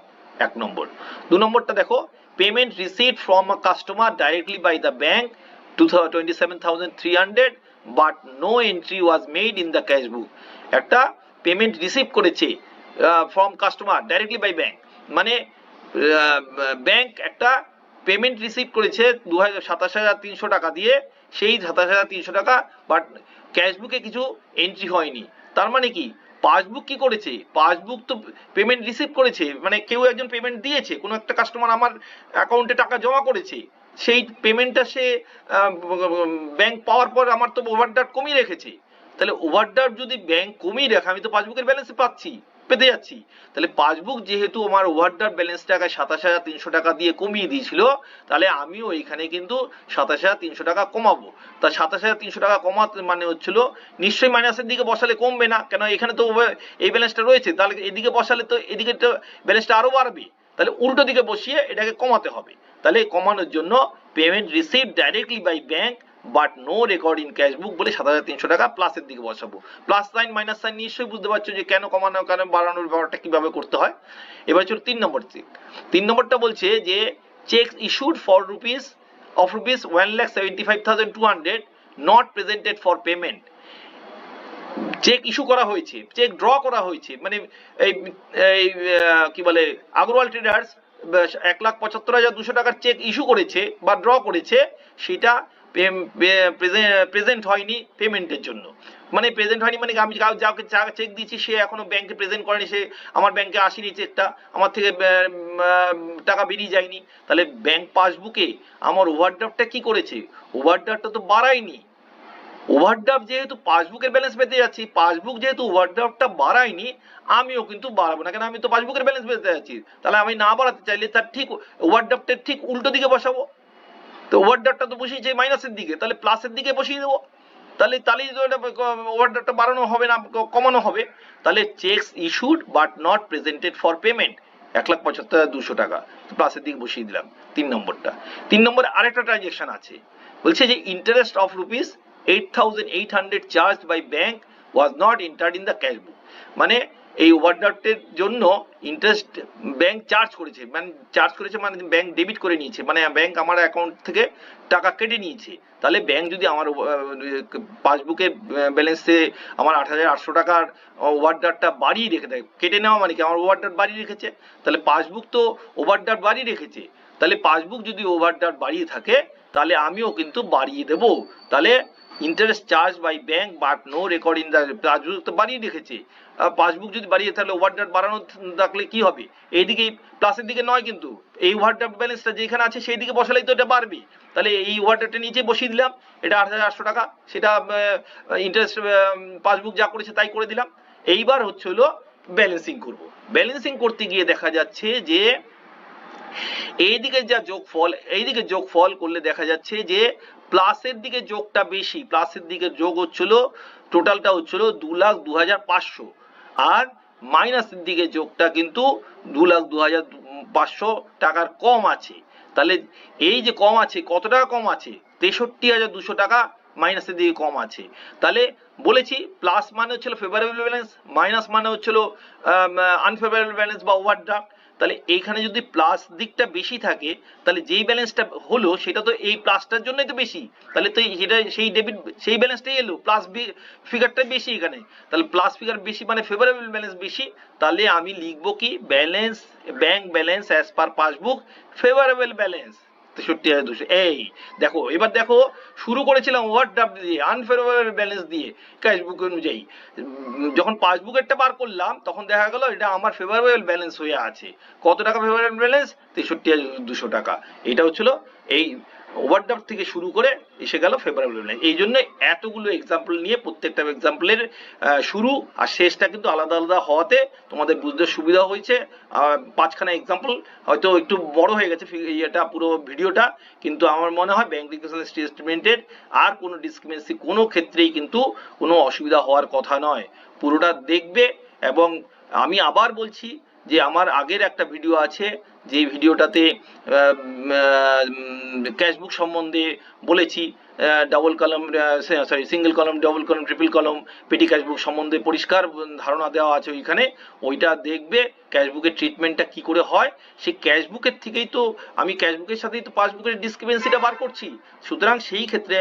1 নম্বর। 2 নম্বরটা দেখো, payment received from a customer directly by the bank 27,300 but no entry was made in the cash book. একটা পেমেন্ট রিসিভ করেছে from customer directly by bank, মানে bank একটা payment receive করেছে 27,300 টাকা দিয়ে, সেই 27,300 টাকা, বাট ক্যাশবুকে কিছু এন্ট্রি হয়নি। তার মানে কি, পাসবুক কি করেছে, পাসবুক তো পেমেন্ট রিসিভ করেছে, মানে কেউ একজন পেমেন্ট দিয়েছে, কোনো একটা কাস্টমার আমার অ্যাকাউন্টে টাকা জমা করেছে, সেই পেমেন্টটা সে ব্যাংক পাওয়ার পর আমার তো ওভারড্রাফট কমিয়ে রেখেছে, তাহলে ওভারড্রাফট যদি ব্যাংক কমিয়ে রাখে আমি তো পাসবুকের ব্যালেন্স পেতে যাচ্ছি। তাহলে পাসবুক যেহেতু আমার ওভারড্রাফট ব্যালেন্সটাকে 27,300 টাকা দিয়ে কমিয়ে দিয়েছিল, তাহলে আমিও এখানে কিন্তু 27,300 টাকা কমাবো। তা 27,300 টাকা কমাতে মানে হচ্ছিল নিশ্চয়ই মাইনাসের দিকে বসালে কমবে না, কেন এখানে তো এই ব্যালেন্সটা রয়েছে, তাহলে এদিকে বসালে তো এদিকে তো ব্যালেন্সটা আরো বাড়বে, তাহলে উল্টো দিকে বসিয়ে এটাকে কমাতে হবে। তাহলে কমানোর জন্য payment received directly by bank but no record in cashbook বলে 7,300 টাকা প্লাসের দিকে বসাবো। প্লাস সাইন মাইনাস সাইন নিশ্চয়ই বুঝতে পারছো যে কেন কমানো কেন বাড়ানোর ব্যাপারটা কিভাবে করতে হয়। এবার চলো 3 নম্বর চেক। 3 নম্বরটা বলছে যে cheque issued for rupees 1,75,200 not presented for payment. Cheque issue করা হয়েছে, চেক ড্র করা হয়েছে, মানে এই কি বলে আগরওয়াল ট্রেডার্স 1,75,200 টাকার চেক ইস্যু করেছে বা ড্র করেছে, সেটা প্রেজেন্ট হয়নি পেমেন্টের জন্য। মানে প্রেজেন্ট হয়নি মানে আমি যাকে চেক দিয়েছি সে এখনো ব্যাংকে প্রেজেন্ট করেনি, সে আমার ব্যাংকে আসেনি চেকটা, আমার থেকে টাকা বেরিয়ে যায়নি। তাহলে ব্যাংক পাসবুকে আমার ওভারড্রাফটটা কি করেছে, ওভারড্রাফটটা তো বাড়ায়নি। ওভারড্রাফট যেহেতু পাসবুকের ব্যালেন্স পেতে যাচ্ছি, পাসবুক যেহেতু ওভারড্রাফটটা বাড়ায়নি, আমিও কিন্তু বাড়াবো না, কেন আমি তো পাসবুকের ব্যালেন্স পেতে যাচ্ছি। তাহলে আমি না বাড়াতে চাইলে তার ঠিক ওভারড্রাফটের ঠিক উল্টো দিকে বসাবো। তো ওভারড্রাফটটা তো বসিয়েছে মাইনাসের দিকে, তাহলে প্লাসের দিকে বসিয়ে দেবো। তাহলেই তো এটা ওভারড্রাফটটা বাড়ানো হবে না, কমানো হবে। তাহলে cheques issued but not presented for payment 1,75,200 টাকা প্লাসের দিকে বসিয়ে দিলাম 3 নম্বরটা। 3 নম্বরে আরেকটা ট্রানজেকশন আছে, বলছে যে interest of rupees 8,800 charged by bank was not entered in the cash book. মানে এই ওভারড্রাফটের জন্য ইন্টারেস্ট ব্যাংক চার্জ করেছে, মানে ব্যাংক ডেবিট করে নিয়েছে, মানে ব্যাংক আমার অ্যাকাউন্ট থেকে টাকা কেটে নিয়েছে। তাহলে ব্যাংক যদি আমার পাসবুকের ব্যালেন্সে আমার 8,800 টাকার ওভারড্রাফটটা বাড়িয়ে রেখে দেয়, কেটে নেওয়া মানে কি আমার ওভারড্রাফট বাড়িয়ে রেখেছে, তাহলে পাসবুক তো ওভারড্রাফট বাড়িয়ে রেখেছে, তাহলে পাসবুক যদি ওভারড্রাফট বাড়িয়ে থাকে তাহলে আমিও কিন্তু বাড়িয়ে দেব। তাহলে interest charge by bank but no record in the passbook তো বাড়িয়ে রেখেছে, পাসবুক যদি বাড়িয়ে তাহলে ওভারড্রাফট বাড়ানো থাকলে কি হবে, এইদিকে প্লাসের দিকে নয়, কিন্তু এই ওভারড্রাফট ব্যালেন্সটা যেখানে আছে সেই দিকে বসালেই তো এটা বাড়বে। তাহলে এই ওভারড্রাফটটা নিচে বসিয়ে দিলাম, এটা 8,800 টাকা, সেটা ইন্টারেস্ট পাসবুক যা করেছে তাই করে দিলাম। এইবার হচ্ছে হলো ব্যালেন্সিং করব। ব্যালেন্সিং করতে গিয়ে দেখা যাচ্ছে যে এইদিকে যা যোগফল, এইদিকে যোগফল করলে দেখা যাচ্ছে যে প্লাসের দিকে যোগটা বেশি, প্লাসের দিকে যোগ হচ্ছিল টোটালটা হচ্ছিল 2,02,500, আর মাইনাসের দিকে যোগটা কিন্তু 2,02,500 টাকার কম আছে। তাহলে এই যে কম আছে, কত টাকা কম আছে, 63,200 টাকা মাইনাসের দিকে কম আছে। তাহলে বলেছি প্লাস মানে হচ্ছিল ফেভারেবল ব্যালেন্স, মাইনাস মানে হচ্ছিল আনফেভারেবল ব্যালেন্স বা ওভারড্রাফট। তাহলে এইখানে যদি প্লাস দিকটা বেশি থাকে তাহলে যেই ব্যালেন্সটা হলো সেটা তো এই প্লাসটার জন্যই তো বেশি, তাহলে তো সেটা সেই ডেবিট সেই ব্যালেন্সটাই এলো, প্লাস ফিগারটা বেশি এখানে, তাহলে প্লাস ফিগার বেশি মানে ফেভারেবল ব্যালেন্স বেশি। তাহলে আমি লিখবো কি balance, bank balance as per passbook favourable balance 63,200। এই দেখো, এবার দেখো শুরু করেছিলাম ওভারড্রাফট দিয়ে, আনফেভারেবল ব্যালেন্স দিয়ে ক্যাশবুক অনুযায়ী, যখন পাসবুকেরটা বার করলাম তখন দেখা গেল এটা আমার ফেভারেবল ব্যালেন্স হয়ে আছে। কত টাকা ফেভারেবল ব্যালেন্স, 63,200 টাকা। এটা হচ্ছিল এই ওভারড্রাফট থেকে শুরু করে এসে গেল ফেভারেবল ব্যালেন্স। এই জন্য এতগুলো এক্সাম্পল নিয়ে প্রত্যেকটা এক্সাম্পলের শুরু আর শেষটা কিন্তু আলাদা আলাদা হওয়াতে তোমাদের বুঝতে সুবিধা হয়েছে। 5খানা এক্সাম্পল হয়তো একটু বড় হয়ে গেছে এটা পুরো ভিডিওটা, কিন্তু আমার মনে হয় ব্যাংক রিকনসিলিয়েশন স্টেটমেন্টের আর কোনো ডিসক্রিমিনেন্সি কোনো ক্ষেত্রেই কিন্তু কোনো অসুবিধা হওয়ার কথা নয়। পুরোটা দেখবে। এবং আমি আবার বলছি যে আমার আগের একটা ভিডিও আছে, যে ভিডিওটাতে ক্যাশবুক সম্বন্ধে বলেছি, ডাবল কলম সিঙ্গেল কলম, ডাবল কলম, ট্রিপল কলম, পেটি ক্যাশবুক সম্বন্ধে পরিষ্কার ধারণা দেওয়া আছে ওইখানে, ওইটা দেখবে ক্যাশবুকের ট্রিটমেন্টটা কি করে হয়। সেই ক্যাশবুকের থেকেই তো আমি ক্যাশবুকের সাথেই তো পাসবুকের ডিসক্রিমিনেন্সিটা বার করছি, সুতরাং সেই ক্ষেত্রে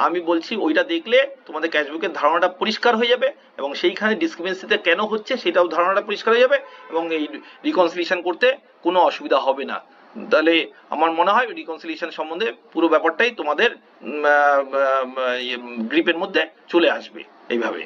আমি বলছি ওইটা দেখলে তোমাদের ক্যাশবুকের ধারণাটা পরিষ্কার হয়ে যাবে, এবং সেইখানে ডিসক্রিমিনেন্সিটা কেন হচ্ছে সেটাও ধারণাটা পরিষ্কার হয়ে যাবে, এবং এই রিকনসিলিয়েশন করতে কোনো অসুবিধা হবে না। তাহলে আমার মনে হয় রিকনসিলিয়েশন সম্বন্ধে পুরো ব্যাপারটাই তোমাদের গ্রিপের মধ্যে চলে আসবে এইভাবে।